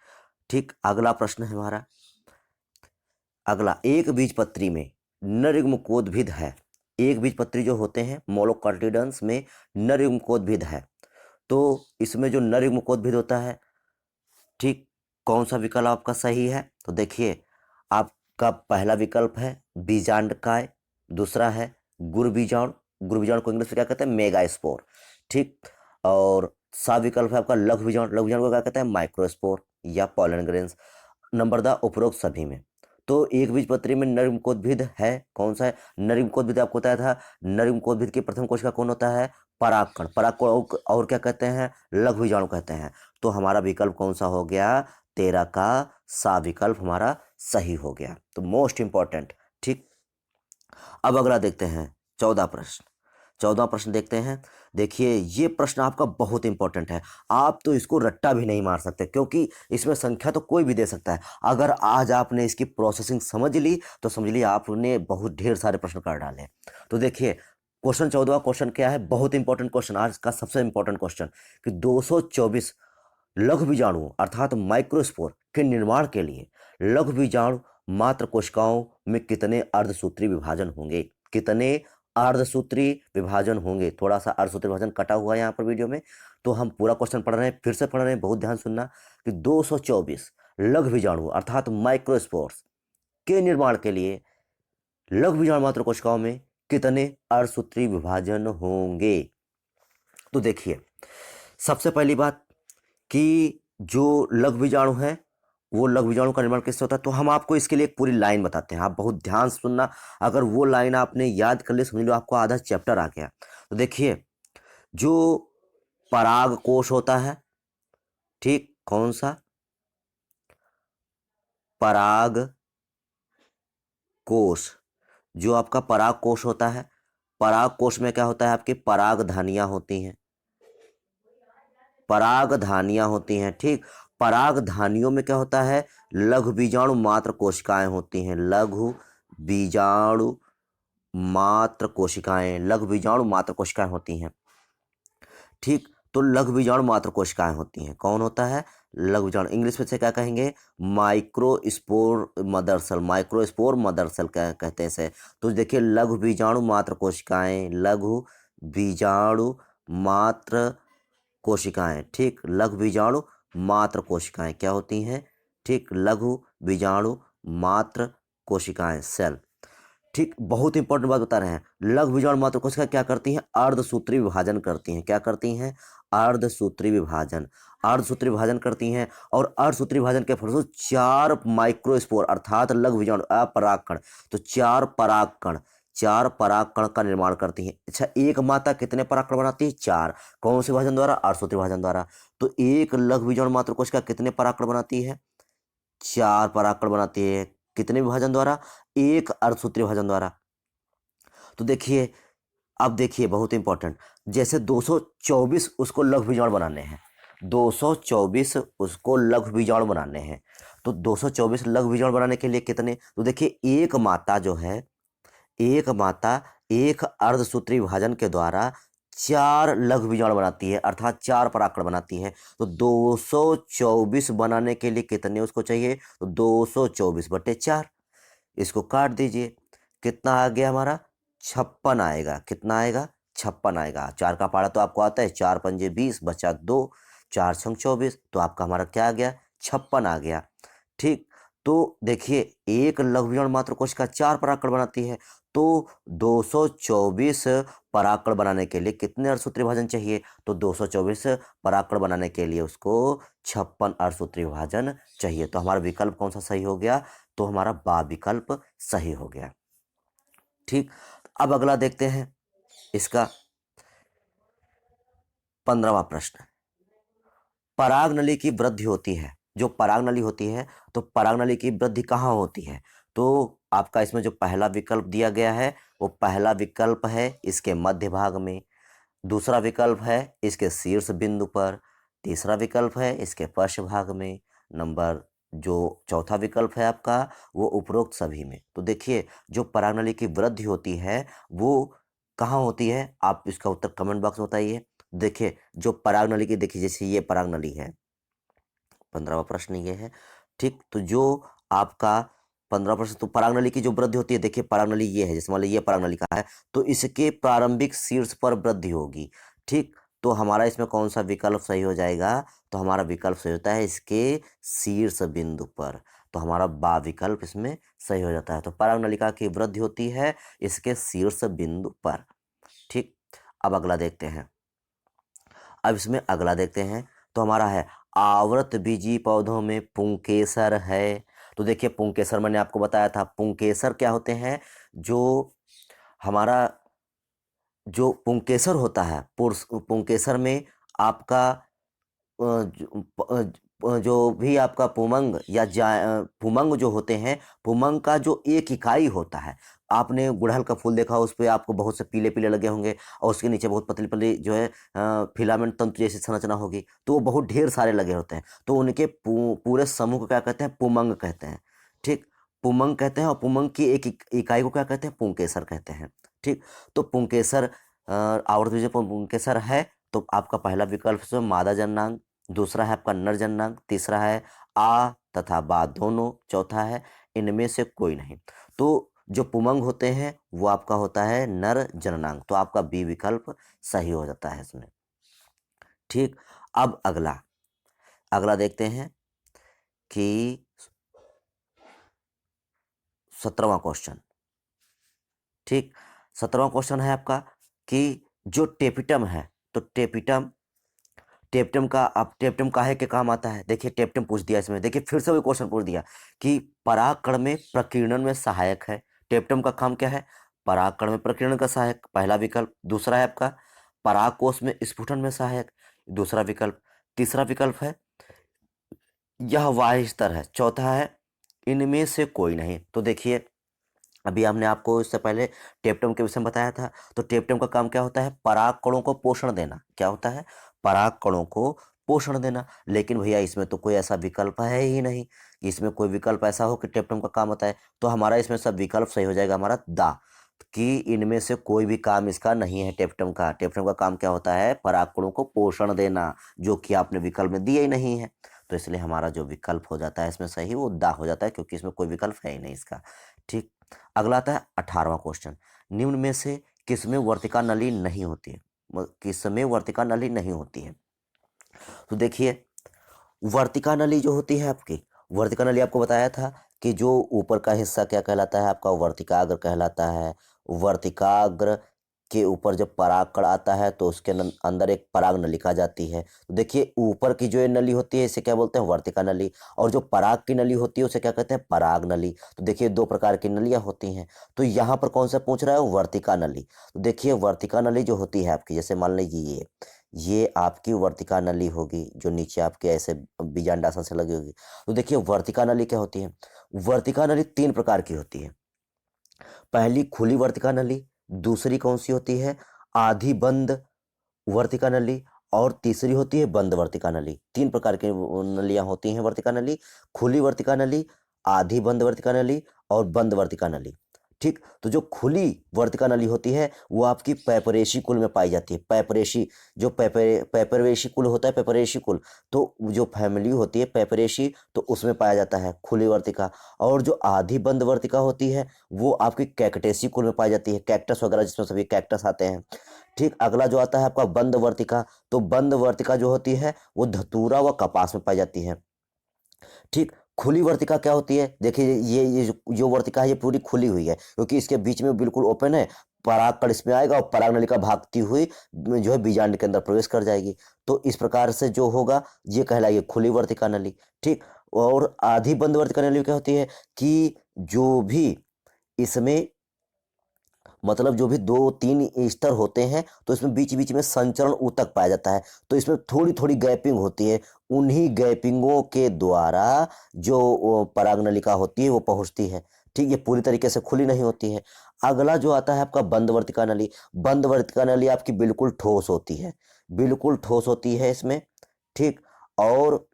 ठीक, अगला प्रश्न है हमारा। अगला, एक बीजपत्री में नर युग्मकोद्भिद है। एक बीजपत्री जो होते हैं मोनोकोटिलडन्स में नर युग्मकोद्भिद है। तो इसमें जो नर युग्मकोद्भिद होता है, ठीक, कौन सा विकल्प आपका सही है? तो देखिए आपका पहला विकल्प है बीजांडकाय, दूसरा है गुरबीजाणु। गुरबीजाणु को इंग्लिश में क्या कहते हैं? मेगास्पोर। ठीक, और सा विकल्प है आपका लघु बीजाणु। लघु बीजाणु को क्या कहते हैं? माइक्रोस्पोर या पोलन ग्रेन्स। नंबर द उपरोक्त सभी में। तो एक बीजपत्री में नर युग्मकोद्भिद है, कौन सा है? नर युग्मकोद्भिद आपको बताया था। नर युग्मकोद्भिद की प्रथम कोशिका कौन होता है? परागकण। परागकण और क्या कहते हैं? लघु बीजाणु कहते हैं। तो हमारा विकल्प कौन सा हो गया? 13 का सा विकल्प हमारा सही हो गया। तो मोस्ट इंपॉर्टेंट। ठीक, अब अगला देखते हैं 14 प्रश्न। 14 प्रश्न देखते हैं। देखिए ये प्रश्न आपका बहुत इंपॉर्टेंट है। आप तो इसको रट्टा भी नहीं मार सकते, क्योंकि इसमें संख्या तो कोई भी दे सकता है। अगर आज आपने इसकी प्रोसेसिंग समझ ली तो समझ ली आपने बहुत ढेर सारे प्रश्न कर डाले। तो देखिए क्वेश्चन 14 क्वेश्चन क्या है? बहुत इंपॉर्टेंट क्वेश्चन, आज का सबसे इंपॉर्टेंट क्वेश्चन, कि 224 लघु बीजाणुओं अर्थात माइक्रोस्पोर के निर्माण के लिए लघु बीजाणु मात्र कोशिकाओं में कितने अर्धसूत्री विभाजन होंगे? कितने अर्धसूत्री विभाजन होंगे? थोड़ा सा अर्धसूत्री विभाजन कटा हुआ है यहाँ पर वीडियो में, तो हम पूरा क्वेश्चन पढ़ रहे हैं, फिर से पढ़ रहे हैं, बहुत ध्यान सुनना। कि 224 लघु बीजाणु अर्थात माइक्रोस्पोर्स के निर्माण के लिए लघु बीजाणु मात्र कोशिकाओं में कितने अर्धसूत्री विभाजन होंगे? तो देखिए सबसे पहली बात कि जो लघु बीजाणु है वो लघु बीजाणु का निर्माण किससे होता है, तो हम आपको इसके लिए एक पूरी लाइन बताते हैं, आप बहुत ध्यान से सुनना। अगर वो लाइन आपने याद कर ली, समझ लो आपको आधा चैप्टर आ गया। तो देखिए जो पराग कोश होता है, ठीक, कौन सा? पराग कोश। जो आपका पराग कोश होता है, पराग कोश में क्या होता है? आपकी परागधानियां होती हैं। परागधानियां होती हैं, ठीक। परागधानियों में क्या होता है? लघु बीजाणु मात्र कोशिकाएं होती हैं। लघु बीजाणु मात्र कोशिकाएं, लघु बीजाणु मात्र कोशिकाएं होती हैं, ठीक। तो लघु बीजाणु मात्र कोशिकाएं होती हैं। कौन होता है? लघु बीजाणु। इंग्लिश में से क्या कहेंगे? Microspore mother cell. Microspore mother cell कहते हैं इसे। तो देखिए लघु बीजाणु मात्र कोशिकाएं, लघु बीजाणु मात्र कोशिकाएं, ठीक। लघु बीजाणु मात्र कोशिकाएं क्या होती हैं? ठीक, लघु बीजाणु मात्र कोशिकाएं, सेल। ठीक, बहुत इंपॉर्टेंट बात बता रहे हैं। लघु बीजाणु मात्र कोशिका क्या करती हैं? अर्धसूत्री विभाजन करती हैं। क्या करती हैं? अर्धसूत्री विभाजन। अर्धसूत्री विभाजन करती हैं, और अर्धसूत्री विभाजन के फलस्वरूप 4 माइक्रोस्पोर अर्थात लघु बीजाणु अपरागकण, तो 4 परागकण, 4 परागकण का निर्माण करती हैं। अच्छा, एक माता कितने परागकण बनाती है? 4। कौन से विभाजन द्वारा? अर्धसूत्री विभाजन द्वारा। तो एक लघु बीजाणु मात्र कोशिका कितने परागकण बनाती है? 4 परागकण बनाती है। कितने विभाजन द्वारा? एक अर्धसूत्री विभाजन द्वारा। तो देखिए अब देखिए बहुत इंपॉर्टेंट, जैसे 224 उसको लघु बीजाणु बनाने हैं, 224 उसको लघु बीजाणु बनाने हैं, तो 224 लघु बीजाणु बनाने के लिए कितने? तो देखिए एक माता जो है, एक माता एक अर्धसूत्री विभाजन के द्वारा 4 लघु बीजाणु बनाती है, अर्थात 4 परागकण बनाती है। तो 224 बनाने के लिए कितने उसको चाहिए? तो 224/4, इसको काट दीजिए, कितना आ गया हमारा 56 आएगा। कितना आएगा? 56 आएगा। 4 का पारा तो आपको आता है, 4 पंजे 20 बचा 2, 4 छंग 24, तो आपका हमारा क्या आ गया? 56 आ गया। ठीक, तो देखिए एक लघु विकर्ण मात्र कोशिका 4 परागकण बनाती है, तो 224 परागकण बनाने के लिए कितने अर्धसूत्री विभाजन चाहिए? तो 224 परागकण बनाने के लिए उसको 56 अर्धसूत्री विभाजन चाहिए। तो हमारा विकल्प कौन सा सही हो गया? तो हमारा बा विकल्प सही हो गया। ठीक, अब अगला देखते हैं इसका 15वां प्रश्न। पराग नली की वृद्धि होती है, जो पराग नली होती है, तो पराग नली की वृद्धि कहाँ होती है? तो आपका इसमें जो पहला विकल्प दिया गया है वो पहला विकल्प है इसके मध्य भाग में, दूसरा विकल्प है इसके शीर्ष बिंदु पर, तीसरा विकल्प है इसके पश्च भाग में, नंबर जो चौथा विकल्प है आपका वो उपरोक्त सभी में। तो देखिए जो पराग नली की वृद्धि होती है वो कहाँ होती है? आप इसका उत्तर कमेंट बॉक्स में बताइए। देखिए जो पराग नली की, देखिए जैसे ये पराग नली है, 15वां प्रश्न ये है। ठीक, तो जो आपका 15 प्रश्न, तो पराग नली की जो वृद्धि होती है, देखिए पराग नली ये है, जैसे मान लीजिए ये पराग नली का है, तो इसके प्रारंभिक शीर्ष पर वृद्धि होगी। ठीक, तो हमारा इसमें कौन सा विकल्प सही हो जाएगा? तो हमारा विकल्प सही होता है इसके शीर्ष बिंदु पर, तो हमारा बा विकल्प इसमें सही हो जाता है। तो पराग नलिका की वृद्धि होती है इसके शीर्ष बिंदु पर। ठीक, अब अगला देखते हैं। अब इसमें अगला देखते हैं, तो हमारा है आवृत बीजी पौधों में पुंकेसर है। तो देखिए पुंकेसर मैंने आपको बताया था, पुंकेसर क्या होते हैं? जो हमारा जो पुंकेसर होता है, पुंकेसर में आपका जो भी आपका पुमंग या पुमंग जो होते हैं, पुमंग का जो एक इकाई होता है, आपने गुड़हल का फूल देखा, उस पे आपको बहुत से पीले पीले लगे होंगे और उसके नीचे बहुत पतली पतली जो है फिलामेंट तंतु जैसी संरचना होगी, तो वो बहुत ढेर सारे लगे होते हैं, तो उनके पूरे समूह को क्या कहते हैं? पुमंग कहते हैं। ठीक, पुमंग कहते हैं, और पुमंग की एक इकाई को क्या कहते हैं? पुंकेसर कहते हैं। ठीक, तो पुंकेसर आवर्त बीज पुंकेसर है, तो आपका पहला विकल्प है मादा जननांग, दूसरा है आपका नर जननांग, तीसरा है आ तथा बा दोनों, चौथा है इनमें से कोई नहीं। तो जो पुमंग होते हैं वो आपका होता है नर जननांग, तो आपका बी विकल्प सही हो जाता है इसमें। ठीक, अब अगला अगला देखते हैं कि 17वां क्वेश्चन। ठीक, 17वां क्वेश्चन है आपका कि जो टेपिटम है, तो टेपिटम टेप्टम का, अब टेप्टम काहे के काम आता है? देखिए टेप्टम पूछ दिया इसमें, देखिए फिर से वही क्वेश्चन पूछ दिया कि परागकण में प्रकीर्णन में सहायक है। टेप्टम का काम क्या है? परागकण में प्रकीर्णन का सहायक, पहला विकल्प। दूसरा है आपका परागकोश में स्फुटन में सहायक, दूसरा विकल्प। तीसरा विकल्प है यह वाह्य स्तर है, चौथा है इनमें से कोई नहीं। तो देखिए अभी हमने आपको इससे पहले टेप्टम के विषय में बताया था, तो टेप्टम का काम क्या होता है? परागकणों को पोषण देना। क्या होता है? परागकणों को पोषण देना। लेकिन भैया इसमें तो कोई ऐसा विकल्प है ही नहीं कि इसमें कोई विकल्प ऐसा हो कि टेप्टम का काम होता है, तो हमारा इसमें सब विकल्प सही हो जाएगा हमारा दा, कि इनमें से कोई भी काम इसका नहीं है टेप्टम का। टेप्टम का काम क्या होता है? परागकणों को पोषण देना, जो कि आपने विकल्प में दिया ही नहीं है, तो इसलिए हमारा जो विकल्प हो जाता है इसमें सही वो दा हो जाता है, क्योंकि इसमें कोई विकल्प है ही नहीं इसका। ठीक, अगला आता है 18वां क्वेश्चन। निम्न में से किसमें वर्तिका नली नहीं होती है? किसमें वर्तिका नली नहीं होती है? तो देखिए वर्तिका नली जो होती है आपकी, वर्तिका नली आपको बताया था कि जो ऊपर का हिस्सा क्या कहलाता है? आपका वर्तिकाग्र कहलाता है। वर्तिकाग्र के ऊपर जब परागकण आता है तो उसके अंदर एक पराग नलिका जाती है। तो देखिए ऊपर की जो ये नली होती है इसे क्या बोलते हैं? वर्तिका नली। और जो पराग की नली होती है उसे क्या कहते हैं? पराग नली। तो देखिए दो प्रकार की नलियां होती हैं, तो यहाँ पर कौन सा पूछ रहा है? वर्तिका नली। तो देखिए वर्तिका नली जो होती है आपकी, जैसे मान लीजिए ये आपकी वर्तिका नली होगी, जो नीचे आपके ऐसे बीजांडासन से लगी होगी। तो देखिए वर्तिका नली क्या होती है? वर्तिका नली 3 प्रकार की होती है। पहली खुली वर्तिका नली, दूसरी कौन सी होती है? आधी बंद वर्तिका नली, और तीसरी होती है बंद वर्तिका नली। 3 प्रकार की नलियां होती हैं वर्तिका नली: खुली वर्तिका नली, आधी बंद वर्तिका नली और बंद वर्तिका नली। ठीक, तो जो खुली वर्तिका नली होती है वो आपकी पैपरेशी कुल में पाई जाती है। पैपरेशी, जो पैपरेशी कुल होता है, पैपरेशी कुल, तो जो फैमिली होती है पैपरेशी, तो उसमें पाया जाता है खुली वर्तिका। और जो आधी बंद वर्तिका होती है वो आपकी कैकटेसी कुल में पाई जाती है, कैक्टस वगैरह जिसमें सभी कैक्टस आते हैं। ठीक, अगला जो आता है आपका बंद वर्तिका, तो बंद वर्तिका जो होती है वो धतूरा व कपास में पाई जाती है। ठीक, खुली वर्तिका क्या होती है, देखिए ये जो वर्तिका है ये पूरी खुली हुई है, क्योंकि इसके बीच में बिल्कुल ओपन है, पराग कण इसमें आएगा और पराग नलिका भागती हुई जो है बीजांड के अंदर प्रवेश कर जाएगी। तो इस प्रकार से जो होगा ये कहलाएगी खुली वर्तिका नली। ठीक, और आधी बंद वर्तिका नली क्या होती है कि जो भी इसमें मतलब जो भी 2-3 स्तर होते हैं तो इसमें बीच बीच में संचरण ऊतक पाया जाता है, तो इसमें थोड़ी थोड़ी गैपिंग होती है, उन्हीं गैपिंगों के द्वारा जो पराग नलिका होती है वो पहुंचती है। ठीक, ये पूरी तरीके से खुली नहीं होती है। अगला जो आता है आपका बंद वर्तिका नली। बंद वर्तिका नली आपकी बिल्कुल ठोस होती है, बिल्कुल ठोस होती है इसमें। ठीक, और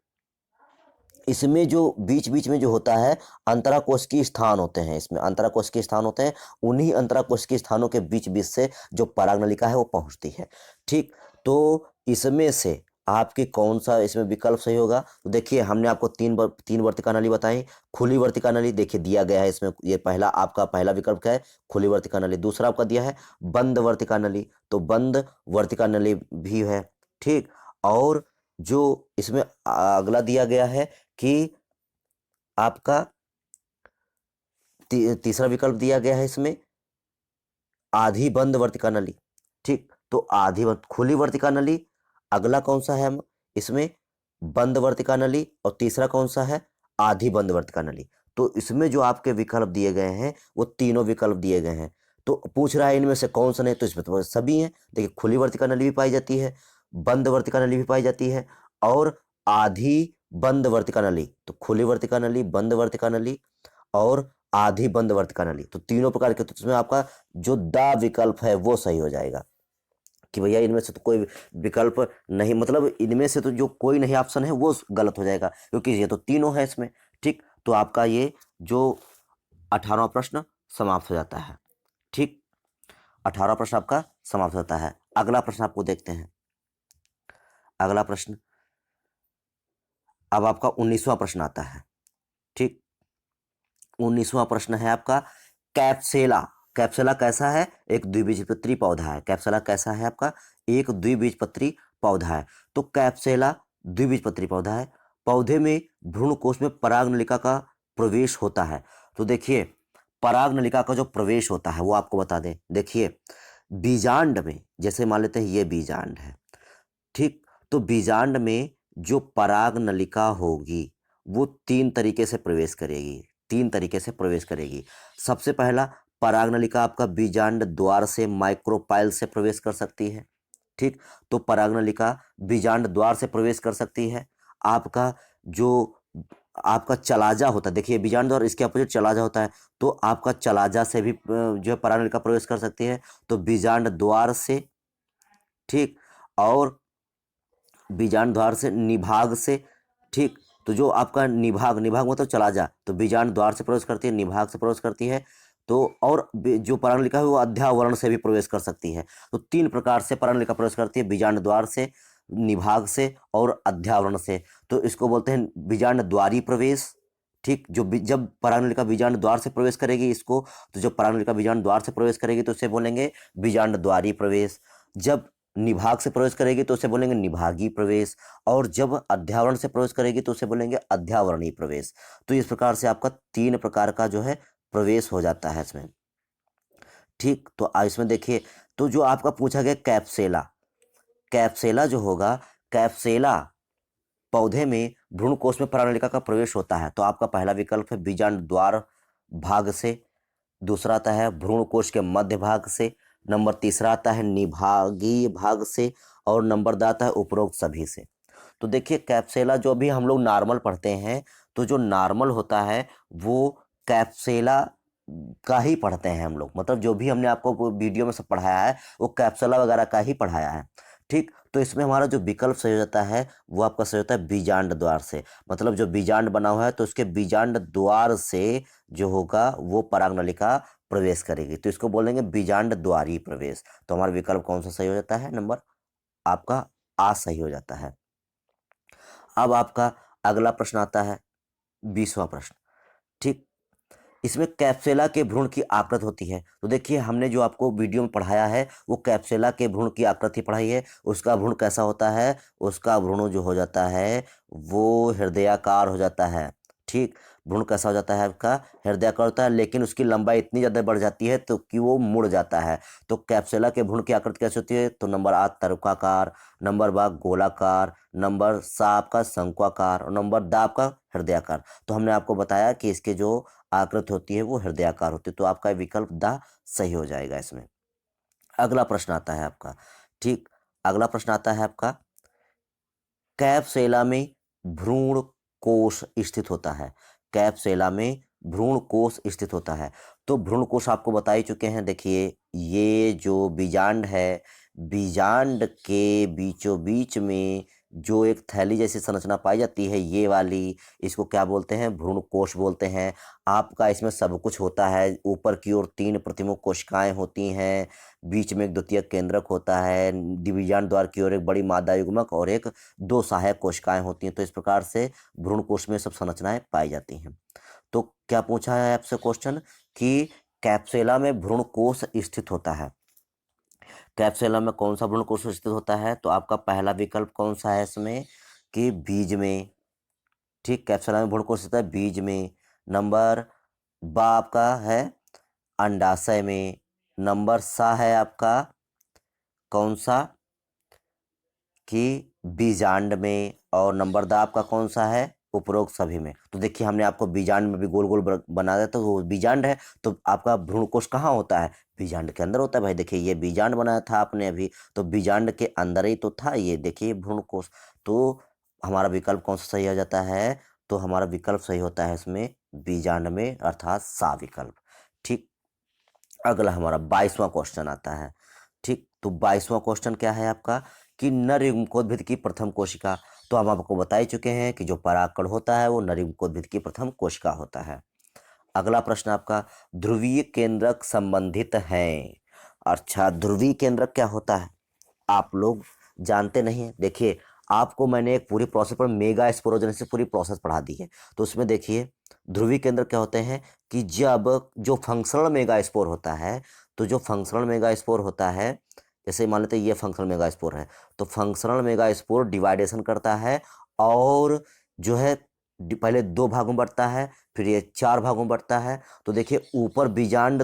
इसमें जो बीच बीच में जो होता है अंतराकोशिकीय स्थान होते हैं, इसमें अंतराकोशिकीय स्थान होते हैं, उन्हीं अंतराकोशिकीय स्थानों के बीच बीच से जो पराग नलिका है वो पहुंचती है। ठीक, तो इसमें से आपके कौन सा इसमें विकल्प सही होगा, तो देखिए हमने आपको तीन वर्तिका नली बताई। खुली वर्तिका नली देखिए दिया गया है इसमें, ये पहला आपका पहला विकल्प क्या है, खुली वर्तिका नली। दूसरा आपका दिया है बंद वर्तिका नली, तो बंद वर्तिका नली भी है। ठीक, और जो इसमें अगला दिया गया है कि आपका तीसरा विकल्प दिया गया है इसमें आधी बंद वर्तिका नली। ठीक, तो आधी बंद खुली वर्तिका नली, अगला कौन सा है हम इसमें बंद वर्तिका नली, और तीसरा कौन सा है आधी बंद वर्तिका नली। तो इसमें जो आपके विकल्प दिए गए हैं वो तीनों विकल्प दिए गए हैं। तो पूछ रहा है इनमें से कौन सा नहीं, तो इसमें तो सभी हैं। देखिए खुली वर्तिका नली भी पाई जाती है, बंद वर्तिका नली भी पाई जाती है, और आधी बंद वर्तिका नली, तो खुली वर्तिका नली, बंद वर्तिका नली और आधी बंद वर्तिका नली, तो तीनों प्रकार के, तो इसमें आपका जो दा विकल्प है वो सही हो जाएगा कि भैया इनमें से तो कोई विकल्प नहीं, मतलब इनमें से तो जो कोई नहीं ऑप्शन है वो गलत हो जाएगा, क्योंकि ये तो तीनों है इसमें। ठीक, तो आपका ये जो 18वां प्रश्न समाप्त हो जाता है। ठीक, 18वां प्रश्न आपका समाप्त होता है। अगला प्रश्न आपको देखते हैं। अगला प्रश्न अब आपका 19वां प्रश्न आता है। ठीक, 19वां प्रश्न है आपका कैप्सेला। कैप्सेला कैसा है, एक द्विबीजपत्री पौधा है। कैप्सेला कैसा है आपका, एक द्विबीजपत्री पौधा है। तो कैप्सेला द्विबीजपत्री पौधा है, पौधे में भ्रूण कोश में पराग नलिका का प्रवेश होता है। तो देखिए पराग नलिका का जो प्रवेश होता है वो आपको बता दें। देखिए बीजांड में, जैसे मान लेते हैं ये बीजांड है, ठीक, तो बीजांड में जो पराग नलिका होगी वो तीन तरीके से प्रवेश करेगी, तीन तरीके से प्रवेश करेगी। सबसे पहला पराग नलिका आपका बीजांड द्वार से माइक्रोपाइल से प्रवेश कर सकती है। ठीक, तो पराग नलिका बीजांड द्वार से प्रवेश कर सकती है। आपका जो आपका चलाजा होता है, देखिए बीजांड द्वार इसके अपोजिट चलाजा होता है, तो आपका चलाजा से भी जो है पराग नलिका प्रवेश कर सकती है। तो बीजांड द्वार से, ठीक, और बीजांड द्वार से, निभाग से। ठीक, तो जो आपका निभाग, निभाग मतलब चला जा, तो बीजांड द्वार से प्रवेश करती है, निभाग से प्रवेश करती है। तो और जो परागनलिका है वो अध्यावरण से भी प्रवेश कर सकती है। तो तीन प्रकार से परागनलिका प्रवेश करती है, बीजांड द्वार से, निभाग से और अध्यावरण से। तो इसको बोलते हैं बीजांड द्वारी प्रवेश। ठीक, जब परागनलिका बीजांड द्वार से प्रवेश करेगी इसको, तो जब परागनलिका बीजांड द्वार से प्रवेश करेगी तो इसे बोलेंगे बीजांड द्वारी प्रवेश। जब निभाग से प्रवेश करेगी तो उसे बोलेंगे निभागी प्रवेश, और जब अध्यावरण से प्रवेश करेगी तो उसे बोलेंगे अध्यावरणीय प्रवेश। तो इस प्रकार से आपका तीन प्रकार का जो है प्रवेश हो जाता है इसमें। ठीक, तो इसमें देखिए, तो जो आपका पूछा गया कैप्सेला, कैप्सेला जो होगा, कैप्सेला पौधे में भ्रूणकोश में परागनलिका का प्रवेश होता है। तो आपका पहला विकल्प है बीजांड द्वार भाग से, दूसरा आता है भ्रूणकोश के मध्य भाग से, नंबर तीसरा आता है निभागीय भाग से, और नंबर द आता है उपरोक्त सभी से। तो देखिए कैप्सेला जो भी हम लोग नॉर्मल पढ़ते हैं, तो जो नॉर्मल होता है वो कैप्सेला का ही पढ़ते हैं हम लोग, मतलब जो भी हमने आपको वीडियो में सब पढ़ाया है वो कैप्सेला वगैरह का ही पढ़ाया है। ठीक, तो इसमें हमारा जो विकल्प सही हो जाता है वो आपका सही होता है बीजांड द्वार से, मतलब जो बीजांड बना हुआ है तो उसके बीजांड द्वार से जो होगा वो परागनलिका प्रवेश करेगी, तो इसको बोलेंगे बीजांड द्वारी प्रवेश। तो हमारा विकल्प कौन सा सही हो जाता है? नंबर आपका आ सही हो जाता है। अब आपका अगला प्रश्न आता है 20वां प्रश्न। ठीक, इसमें कैप्सुला के भ्रूण की आकृति होती है। तो देखिए हमने जो आपको वीडियो में पढ़ाया है वो कैप्सुला के भ्रूण की आकृति पढ़ाई है। उसका भ्रूण कैसा होता है? उसका भ्रूण जो हो जाता है वो हृदयाकार हो जाता है। ठीक, भ्रूण कैसा हो जाता है? आपका हृदयाकार होता है, लेकिन उसकी लंबाई इतनी ज़्यादा बढ़ जाती है तो कि वो मुड़ जाता है। तो कैप्सुला के भ्रूण की आकृति कैसी होती है? तो नंबर आ तर्काकार, नंबर बा गोलाकार, नंबर सा आपका शंक्वाकार और नंबर दा आपका हृदयाकार। तो हमने आपको बताया कि इसके जो आकृति होती है वो हृदयाकार होती है, तो आपका विकल्प दा सही हो जाएगा इसमें। अगला प्रश्न आता है आपका। ठीक, अगला प्रश्न आता है आपका, कैप्सुला में भ्रूण कोश स्थित होता है। कैप्सुला में भ्रूण कोश स्थित होता है। तो भ्रूण कोश आपको बता ही चुके हैं। देखिए ये जो बीजांड है, बीजांड के बीचों बीच में जो एक थैली जैसी संरचना पाई जाती है, ये वाली, इसको क्या बोलते हैं? भ्रूण कोश बोलते हैं। आपका इसमें सब कुछ होता है। ऊपर की ओर 3 प्रतिमुख कोशिकाएं होती हैं, बीच में एक द्वितीयक केंद्रक होता है, बीजांड द्वार की ओर एक बड़ी मादा युग्मक और एक 2 सहायक कोशिकाएं होती हैं। तो इस प्रकार से भ्रूण कोश में सब संरचनाएं पाई जाती हैं। तो क्या पूछा है आपसे क्वेश्चन कि कैप्सुला में भ्रूण कोश स्थित होता है। कैप्सुला में कौन सा भ्रूण कोश स्थित होता है? तो आपका पहला विकल्प कौन सा है इसमें? कि बीज में। ठीक, कैप्सुला में भ्रूण कोश स्थित है बीज में। नंबर बा आपका है अंडाशय में। नंबर सा है आपका कौन सा? कि बीजांड में। और नंबर दा आपका कौन सा है? उपरोक्त सभी में। तो देखिए हमने आपको बीजांड में भी गोल गोल बना दिया, तो वो बीजांड है। तो आपका भ्रूणकोश कहाँ होता है? बीजांड के अंदर होता है भाई। देखिए ये बीजांड बनाया था आपने अभी, तो बीजांड के अंदर ही तो था ये। देखिए भ्रूणकोश। तो हमारा विकल्प कौन सा सही हो जाता है? तो हमारा विकल्प सही होता है इसमें बीजांड में, अर्थात सा विकल्प। ठीक, अगला हमारा 22वां क्वेश्चन आता है। ठीक, तो 22वां क्वेश्चन क्या है आपका कि नर युग्मकोद्भिद की प्रथम कोशिका। तो हम आपको बता ही चुके हैं कि जो परागकण होता है वो नर युग्मकोद्भिद की प्रथम कोशिका होता है। अगला प्रश्न आपका, ध्रुवीय केंद्रक संबंधित हैं। अच्छा, ध्रुवीय केंद्रक क्या होता है? आप लोग जानते नहीं हैं। देखिए आपको मैंने एक पूरी प्रोसेस पर मेगा स्पोरोजेनेसिस पूरी प्रोसेस पढ़ा दी है। तो उसमें देखिए ध्रुवीय केंद्र क्या होते हैं कि जब जो फंक्शनल मेगा स्पोर होता है, तो जो फंक्शनल मेगा स्पोर होता है, जैसे मान लेते हैं ये फंक्शनल मेगा स्पोर है, तो फंक्शनल मेगा स्पोर डिवाइडेशन करता है और जो है पहले 2 भागों में बढ़ता है, फिर ये 4 भागों में बढ़ता है। तो देखिए ऊपर बीजांड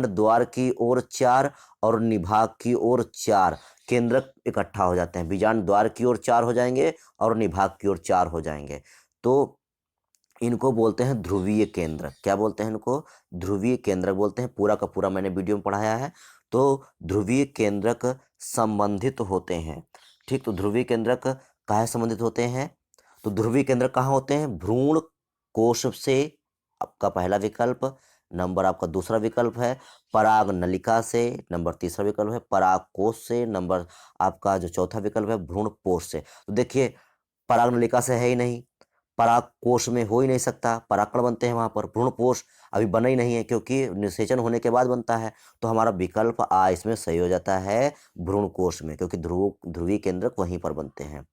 द्वार की ओर 4 और निभाग की ओर 4 केंद्रक इकट्ठा हो जाते हैं। बीजांड द्वार की ओर 4 हो जाएंगे और निभाग की ओर 4 हो जाएंगे। तो इनको बोलते हैं ध्रुवीय केंद्रक। क्या बोलते हैं इनको? ध्रुवीय केंद्रक बोलते हैं। पूरा का पूरा मैंने वीडियो में पढ़ाया है। तो ध्रुवीय केंद्रक संबंधित होते हैं। ठीक, तो ध्रुवीय केंद्रक काहे संबंधित होते हैं? तो ध्रुवीय केंद्रक कहाँ होते हैं? भ्रूण कोश से, आपका पहला विकल्प। नंबर आपका दूसरा विकल्प है पराग नलिका से। नंबर तीसरा विकल्प है पराग कोश से। नंबर आपका जो चौथा विकल्प है भ्रूण पोष से। तो देखिए पराग नलिका से है ही नहीं, पराग कोश में हो ही नहीं सकता, परागकण बनते हैं वहां पर। भ्रूणपोष अभी बना ही नहीं है क्योंकि निषेचन होने के बाद बनता है। तो हमारा विकल्प आ इसमें सही हो जाता है भ्रूणकोश में, क्योंकि ध्रुवीय केंद्रक वहीं पर बनते हैं।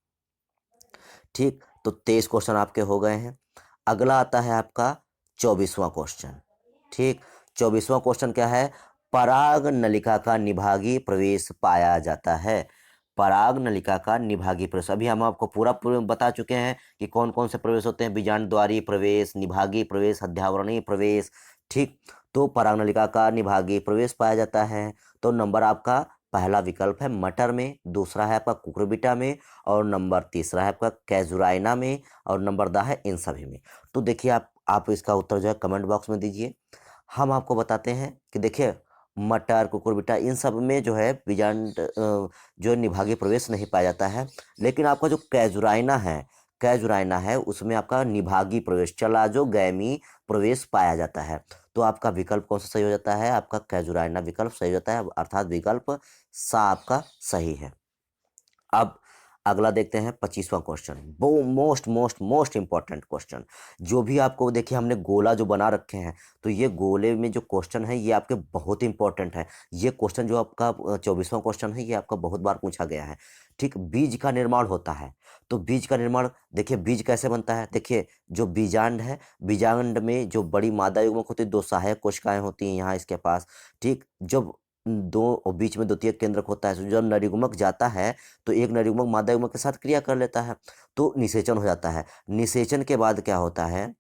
ठीक, तो 23 क्वेश्चन आपके हो गए हैं। अगला आता है आपका 24वां क्वेश्चन। ठीक, 24वां क्वेश्चन क्या है? पराग नलिका का निभागीय प्रवेश पाया जाता है। पराग नलिका का निभागीय प्रवेश, अभी हम आपको पूरा पूरा बता चुके हैं कि कौन कौन से प्रवेश होते हैं। बीजांड द्वारी प्रवेश, निभागीय प्रवेश, अध्यावरणीय प्रवेश। ठीक, तो पराग नलिका का निभागीय प्रवेश पाया जाता है। तो नंबर आपका पहला विकल्प है मटर में, दूसरा है आपका कुकुरबिटा में, और नंबर तीसरा है आपका कैजुराइना में, और नंबर दा है इन सभी में। तो देखिए आप इसका उत्तर जो है कमेंट बॉक्स में दीजिए। हम आपको बताते हैं कि देखिए मटर कुकुरबिटा इन सब में जो है बीजांड जो निभागीय प्रवेश नहीं पाया जाता है। लेकिन आपका जो कैजुराइना है उसमें आपका निभागीय प्रवेश, चला जो गैमी प्रवेश पाया जाता है। तो आपका विकल्प कौन सा सही हो जाता है? आपका कैजुराइना विकल्प सही हो जाता है, अर्थात विकल्प सा आपका सही है। अब अगला देखते हैं 25वां क्वेश्चन, वो most most most important question. जो भी आपको देखिए हमने गोला जो बना रखे हैं, तो ये गोले में जो क्वेश्चन है ये आपके बहुत इंपॉर्टेंट है। ये क्वेश्चन जो आपका 24वां क्वेश्चन है, ये आपका बहुत बार पूछा गया है। ठीक, बीज का निर्माण होता है, तो बीज का निर्माण देखिए बीज कैसे बनता है। देखिए जो बीजांड है, बीजांड में जो बड़ी मादा युग्मक होती है, दो सहायक कोशिकाएं होती हैं यहाँ इसके पास। ठीक, जब दो और बीच में द्वितीयक केंद्रक होता है, तो जब नरयुग्मक जाता है तो एक नरयुग्मक मादा युग्मक के साथ क्रिया कर लेता है, तो निषेचन हो जाता है। निषेचन के बाद क्या होता है,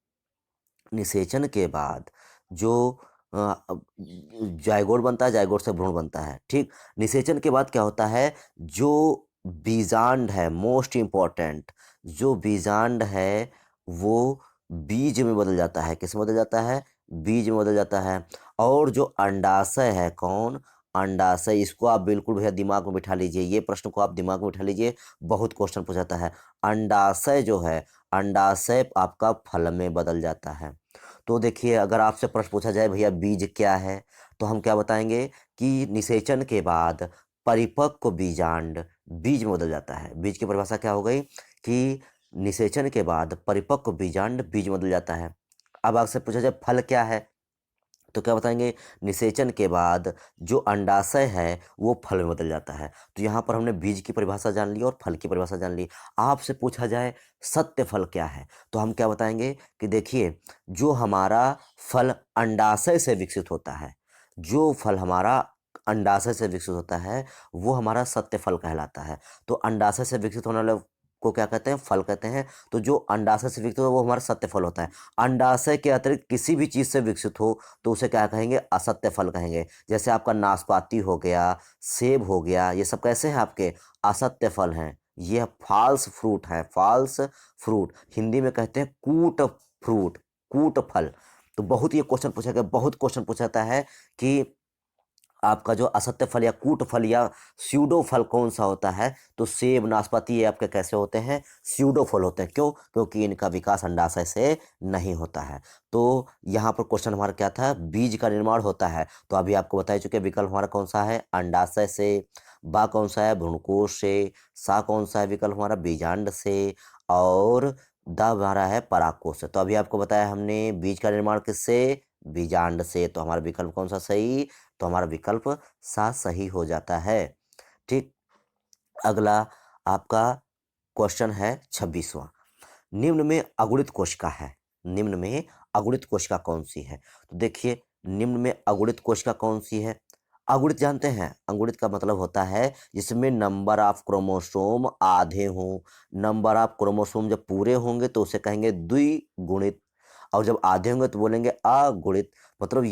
निषेचन के बाद जो जाइगोट बनता है, जाइगोट से भ्रूण बनता है। ठीक, निषेचन के बाद क्या होता है, जो बीजांड है, मोस्ट इंपॉर्टेंट, जो बीजांड है वो बीज में बदल जाता है। किस में बदल जाता है, बीज में बदल जाता है। और जो अंडाशय है, कौन, अंडाशय, इसको आप बिल्कुल भैया दिमाग में बिठा लीजिए, ये प्रश्न को आप दिमाग में बिठा लीजिए, बहुत क्वेश्चन पूछाता है। अंडाशय जो है, अंडाशय आपका फल में बदल जाता है। तो देखिए अगर आपसे प्रश्न पूछा जाए भैया बीज क्या है, तो हम क्या बताएंगे कि निषेचन के बाद परिपक्व बीजांड बीज में बदल जाता है। बीज की परिभाषा क्या हो गई कि निषेचन के बाद परिपक्व बीजांड बीज में बदल जाता है। अब आपसे पूछा जाए फल क्या है, तो क्या बताएंगे, निषेचन के बाद जो अंडाशय है वो फल में बदल जाता है। तो यहाँ पर हमने बीज की परिभाषा जान ली और फल की परिभाषा जान ली। आपसे पूछा जाए सत्य फल क्या है, तो हम क्या बताएंगे कि देखिए जो हमारा फल अंडाशय से विकसित होता है, जो फल हमारा अंडाशय से विकसित होता है वो हमारा सत्य फल कहलाता है। तो अंडाशय से विकसित होने वाले को क्या कहते हैं, फल कहते हैं। तो जो अंडाशय से विकसित हो वो हमारा सत्य फल होता है। अंडाशय के अतिरिक्त किसी भी चीज़ से विकसित हो तो उसे क्या कहेंगे, असत्य फल कहेंगे। जैसे आपका नाशपाती हो गया, सेब हो गया, ये सब कैसे हैं आपके, असत्य फल हैं। ये फॉल्स फ्रूट है, फॉल्स फ्रूट, हिंदी में कहते हैं कूट फ्रूट, कूट फल। तो बहुत ये क्वेश्चन पूछा गया, बहुत क्वेश्चन पूछा जाता है कि आपका जो असत्य फल या कूट फल या स्यूडो फल कौन सा होता है, तो सेब नाशपाती ये आपके कैसे होते हैं, स्यूडो फल होते हैं। क्यों, क्योंकि इनका विकास अंडाशय से नहीं होता है। तो यहाँ पर क्वेश्चन हमारा क्या था, बीज का निर्माण होता है, तो अभी आपको बता ही चुके विकल्प हमारा कौन सा है, अंडाशय से, बा कौन सा है, भ्रूणकोश से, सा कौन सा है विकल्प हमारा, बीजांड से, और द हमारा है परागकोश से। तो अभी आपको बताया हमने बीज का निर्माण किससे, बीजांड से, तो हमारा विकल्प कौन सा सही, तो हमारा विकल्प सा सही हो जाता है। ठीक, अगला आपका क्वेश्चन है 26वां, निम्न में अगुणित कोशिका है, निम्न में अगुणित कोशिका कौन सी है। तो देखिए निम्न में अगुणित कोशिका कौन सी है, अगुणित जानते हैं, अगुणित का मतलब होता है जिसमें नंबर ऑफ क्रोमोसोम आधे हों। नंबर ऑफ क्रोमोसोम जब पूरे होंगे तो उसे कहेंगे द्विगुणित, और जब आधे होंगे तो बोलेंगे अगुणित। मतलब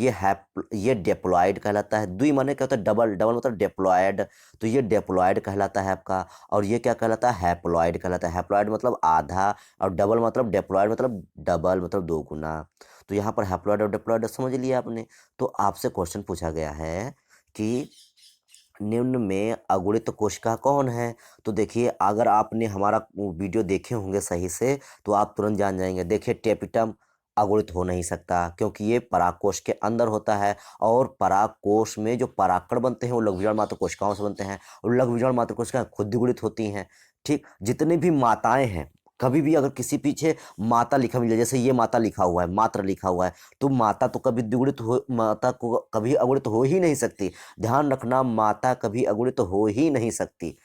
ये डेप्लॉयड कहलाता है। द्वि माने क्या होता है, डबल, डबल मतलब डेप्लॉयड, तो ये डेप्लॉयड कहलाता है आपका। और ये क्या कहलाता है, हैप्लॉयड कहलाता है। हैप्लॉयड मतलब आधा, और डबल मतलब डेप्लॉयड मतलब डबल मतलब दो गुना। तो यहाँ पर हैप्लॉयड और डेप्लॉयड समझ लिया आपने। तो आपसे क्वेश्चन पूछा गया है कि निम्न में अगुणित कोशिका कौन है। तो देखिए अगर आपने हमारा वीडियो देखे होंगे सही से तो आप तुरंत जान जाएंगे। देखिए टेपिटम अगुणित हो नहीं सकता क्योंकि ये परागकोश के अंदर होता है, और परागकोश में जो परागकण बनते हैं वो लघुवीर्य मात्र कोशिकाओं से बनते हैं, और लघुवीर्य मात्र कोशिकाएं खुद द्विगुणित होती हैं। ठीक, जितने भी माताएं हैं, कभी भी अगर किसी पीछे माता लिखा मिल जाए, जैसे ये माता लिखा हुआ है, मात्र लिखा हुआ है, तो माता तो कभी द्विगुणित हो, माता को कभी अगुणित हो ही नहीं सकती। ध्यान रखना, माता कभी अगुणित हो ही नहीं सकती।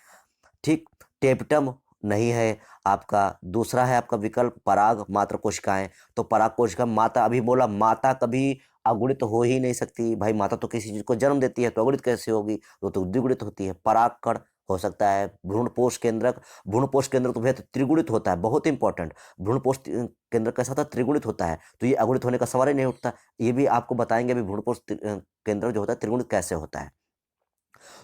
ठीक, टेप्टम नहीं है आपका। दूसरा है आपका विकल्प पराग मात्र कोशिकाएं, तो पराग कोशिका माता, अभी बोला माता कभी अगुणित हो ही नहीं सकती। भाई माता तो किसी चीज को जन्म देती है तो अगुणित कैसे होगी, तो द्विगुणित होती है। परागकण हो सकता है, भ्रूणपोष केंद्रक, भ्रूणपोष केंद्रक तो भैया तो त्रिगुणित होता है, बहुत इंपॉर्टेंट। भ्रूणपोष केंद्रक कैसा था, त्रिगुणित होता है, तो ये अगुणित होने का सवाल ही नहीं उठता। ये भी आपको बताएंगे अभी भ्रूणपोष केंद्रक जो होता है त्रिगुणित कैसे होता है।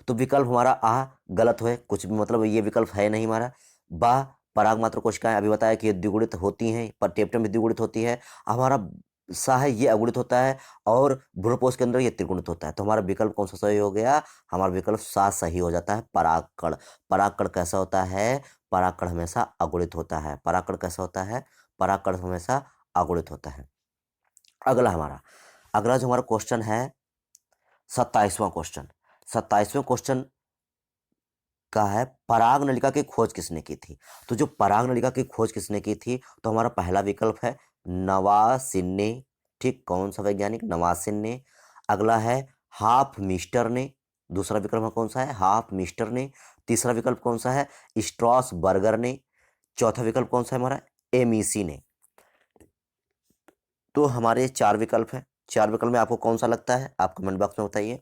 तो विकल्प हमारा आ गलत है, कुछ भी मतलब ये विकल्प है नहीं हमारा। बा पराग मात्र कोशिकाएं, अभी बताया कि ये द्विगुणित होती हैं, पर टेप्टम भी द्विगुणित होती है। हमारा सा है ये अगुणित होता है, और भ्रूणपोष के अंदर ये त्रिगुणित होता है। तो हमारा विकल्प कौन सा सही हो गया, हमारा विकल्प सा सही हो जाता है, परागकण। परागकण कैसा होता है, परागकण हमेशा अगुणित होता है। परागकण कैसा होता है, परागकण हमेशा अगुणित होता है। अगला जो हमारा क्वेश्चन है 27वां क्वेश्चन, 27वें क्वेश्चन का है पराग नलिका की खोज किसने की थी। तो जो पराग नलिका की खोज किसने की थी, तो हमारा पहला विकल्प है नवासिन ने। ठीक, कौन सा वैज्ञानिक, नवासिन ने। अगला है हाफ मिस्टर ने। दूसरा विकल्प में कौन सा है, हाफ मिस्टर ने। तीसरा विकल्प कौन सा है, स्ट्रॉस बर्गर ने। चौथा विकल्प कौन सा है हमारा, एमिसी ने। तो हमारे चार विकल्प हैं। चार विकल्प में आपको कौन सा लगता है, आप कमेंट बॉक्स में बताइए।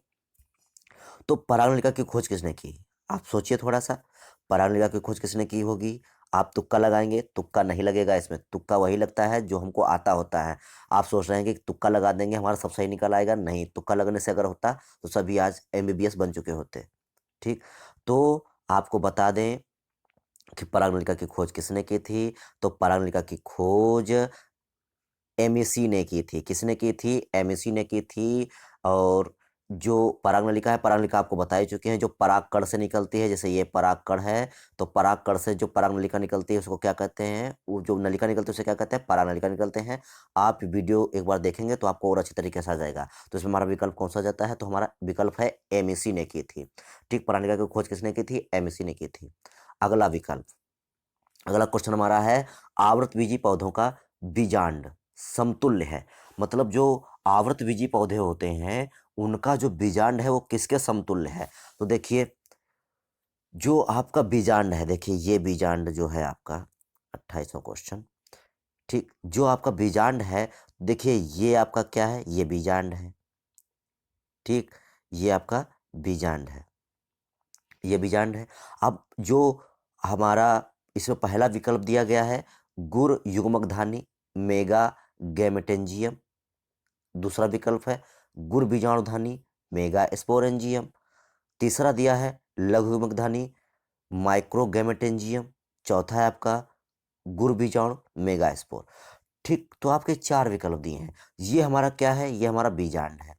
तो परागणिका की खोज किसने की, आप सोचिए थोड़ा सा। परागणिका की खोज किसने की होगी। आप तुक्का लगाएंगे, तुक्का नहीं लगेगा इसमें, तुक्का वही लगता है जो हमको आता होता है। आप सोच रहे हैं कि तुक्का लगा देंगे हमारा सब सही निकल आएगा, नहीं, तुक्का लगने से अगर होता तो सभी आज एमबीबीएस बन चुके होते। ठीक, तो आपको बता दें कि परागणिका की खोज किसने की थी। तो परागणिका की खोज एमएसी ने की थी। किसने की थी, एमएसी ने की थी। और जो परागनलिका है, परागनलिका आपको बता ही चुके हैं, जो परागकण से निकलती है, जैसे ये परागकण है, तो परागकण से जो परागनलिका निकलती है उसको क्या कहते हैं, वो जो नलिका निकलती है उसे क्या कहते हैं, परागनलिका निकलते हैं। आप वीडियो एक बार देखेंगे तो आपको और अच्छी तरीके से आ जाएगा। तो इसमें हमारा विकल्प कौन सा जाता है, तो हमारा विकल्प है एमएसी ने की थी। ठीक, परागनलिका की खोज किसने की थी, एमएसी ने की थी। अगला विकल्प, अगला क्वेश्चन हमारा है आवृतबीजी पौधों का बीजांड समतुल्य है। मतलब जो आवृतबीजी पौधे होते हैं उनका जो बीजांड है वो किसके समतुल्य है। तो देखिए जो आपका बीजांड है, देखिए ये बीजांड जो है आपका 28वां क्वेश्चन। ठीक, जो आपका बीजांड है, देखिए ये आपका क्या है, ये बीजांड है। ठीक, ये आपका बीजांड है, ये बीजांड है। अब जो हमारा इसमें पहला विकल्प दिया गया है गुर युग्मकधानी मेगा गैमेटेंजियम। दूसरा विकल्प है गुर बीजाणुधानी मेगा स्पोरेंजियम। तीसरा दिया है लघु युग्मकधानी माइक्रोगैमेटेंजियम। चौथा है आपका गुर बीजाणु मेगा स्पोर। ठीक, तो आपके चार विकल्प दिए हैं। ये हमारा क्या है, ये हमारा बीजांड है।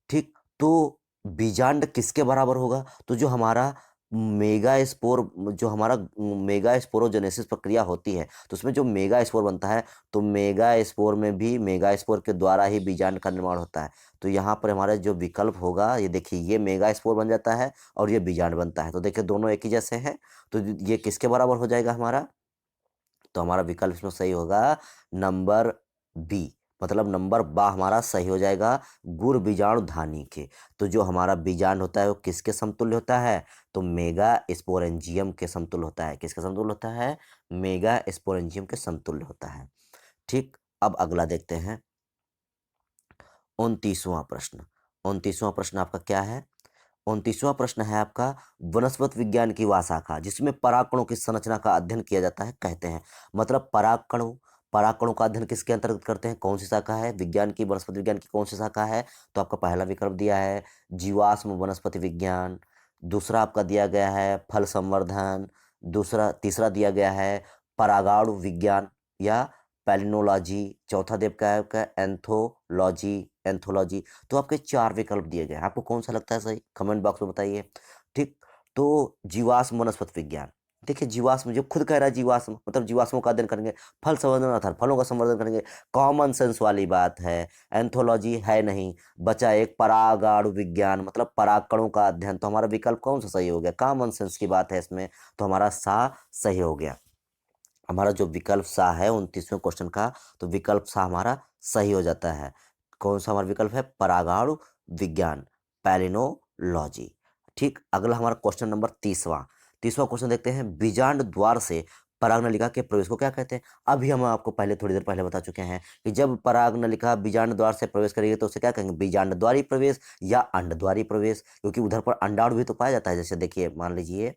ठीक, तो बीजांड किसके बराबर होगा, तो जो हमारा मेगा स्पोर, जो हमारा मेगा स्पोरोजेनेसिस प्रक्रिया होती है तो उसमें जो मेगा स्पोर बनता है, तो मेगा स्पोर में भी मेगा स्पोर के द्वारा ही बीजांड का निर्माण होता है। तो यहाँ पर हमारा जो विकल्प होगा, ये देखिए ये मेगा स्पोर बन जाता है और ये बीजांड बनता है, तो देखिए दोनों एक ही जैसे हैं। तो ये किसके बराबर हो जाएगा हमारा, तो हमारा विकल्प इसमें सही होगा नंबर बी, मतलब नंबर बा हमारा सही हो जाएगा गुर बीजाणु धानी के। तो जो हमारा बीजांड होता है वो किसके समतुल्य होता है, तो मेगा स्पोरेंजियम के समतुल्य होता है। किसके समतुल्य होता है, मेगा स्पोरेंजियम के समतुल्य होता है। ठीक, अब अगला देखते हैं 29वां प्रश्न। 29वां प्रश्न आपका क्या है, 29वां प्रश्न है आपका वनस्पति विज्ञान की वह शाखा जिसमें परागकणों की संरचना का अध्ययन किया जाता है कहते हैं। मतलब परागकणों, परागकणों का अध्ययन किसके अंतर्गत करते हैं, कौन सी शाखा है, विज्ञान की, वनस्पति विज्ञान की कौन सी शाखा है। तो आपका पहला विकल्प दिया है जीवाश्म वनस्पति विज्ञान। दूसरा आपका दिया गया है फल संवर्धन। दूसरा, तीसरा दिया गया है परागाणु विज्ञान या पैलिनोलॉजी। चौथा देव का है आपका एंथोलॉजी, एंथोलॉजी। तो आपके चार विकल्प दिए गए हैं, आपको कौन सा लगता है सही, कमेंट बॉक्स में बताइए। ठीक, तो जीवाश्म वनस्पति विज्ञान, देखिए जीवाश्म जो खुद कह रहा है जीवाश्म, मतलब जीवाश्मों का अध्ययन करेंगे। फल संवर्धन अर्थात फलों का संवर्धन करेंगे, कॉमन सेंस वाली बात है। एंथोलॉजी है नहीं, बचा एक परागाणु विज्ञान, मतलब परागकणों का अध्ययन। तो हमारा विकल्प कौन सा सही हो गया, कॉमन सेंस की बात है इसमें, तो हमारा सा सही हो गया। हमारा जो विकल्प सा है 29वें क्वेश्चन का, तो विकल्प सा हमारा सही हो जाता है। कौन सा हमारा विकल्प है, परागाणु विज्ञान, पैलिनोलॉजी। ठीक, अगला हमारा क्वेश्चन नंबर 30वां। 30वां क्वेश्चन देखते हैं बीजांड द्वार से परागनलिका के प्रवेश को क्या कहते हैं। अभी हम आपको पहले थोड़ी देर पहले बता चुके हैं कि जब परागनलिका बीजांड द्वार से प्रवेश करेगी तो उसे क्या कहेंगे, बीजांड द्वारी प्रवेश या अंड द्वारी प्रवेश, क्योंकि उधर पर अंडाणु भी तो पाया जाता है। जैसे देखिए मान लीजिए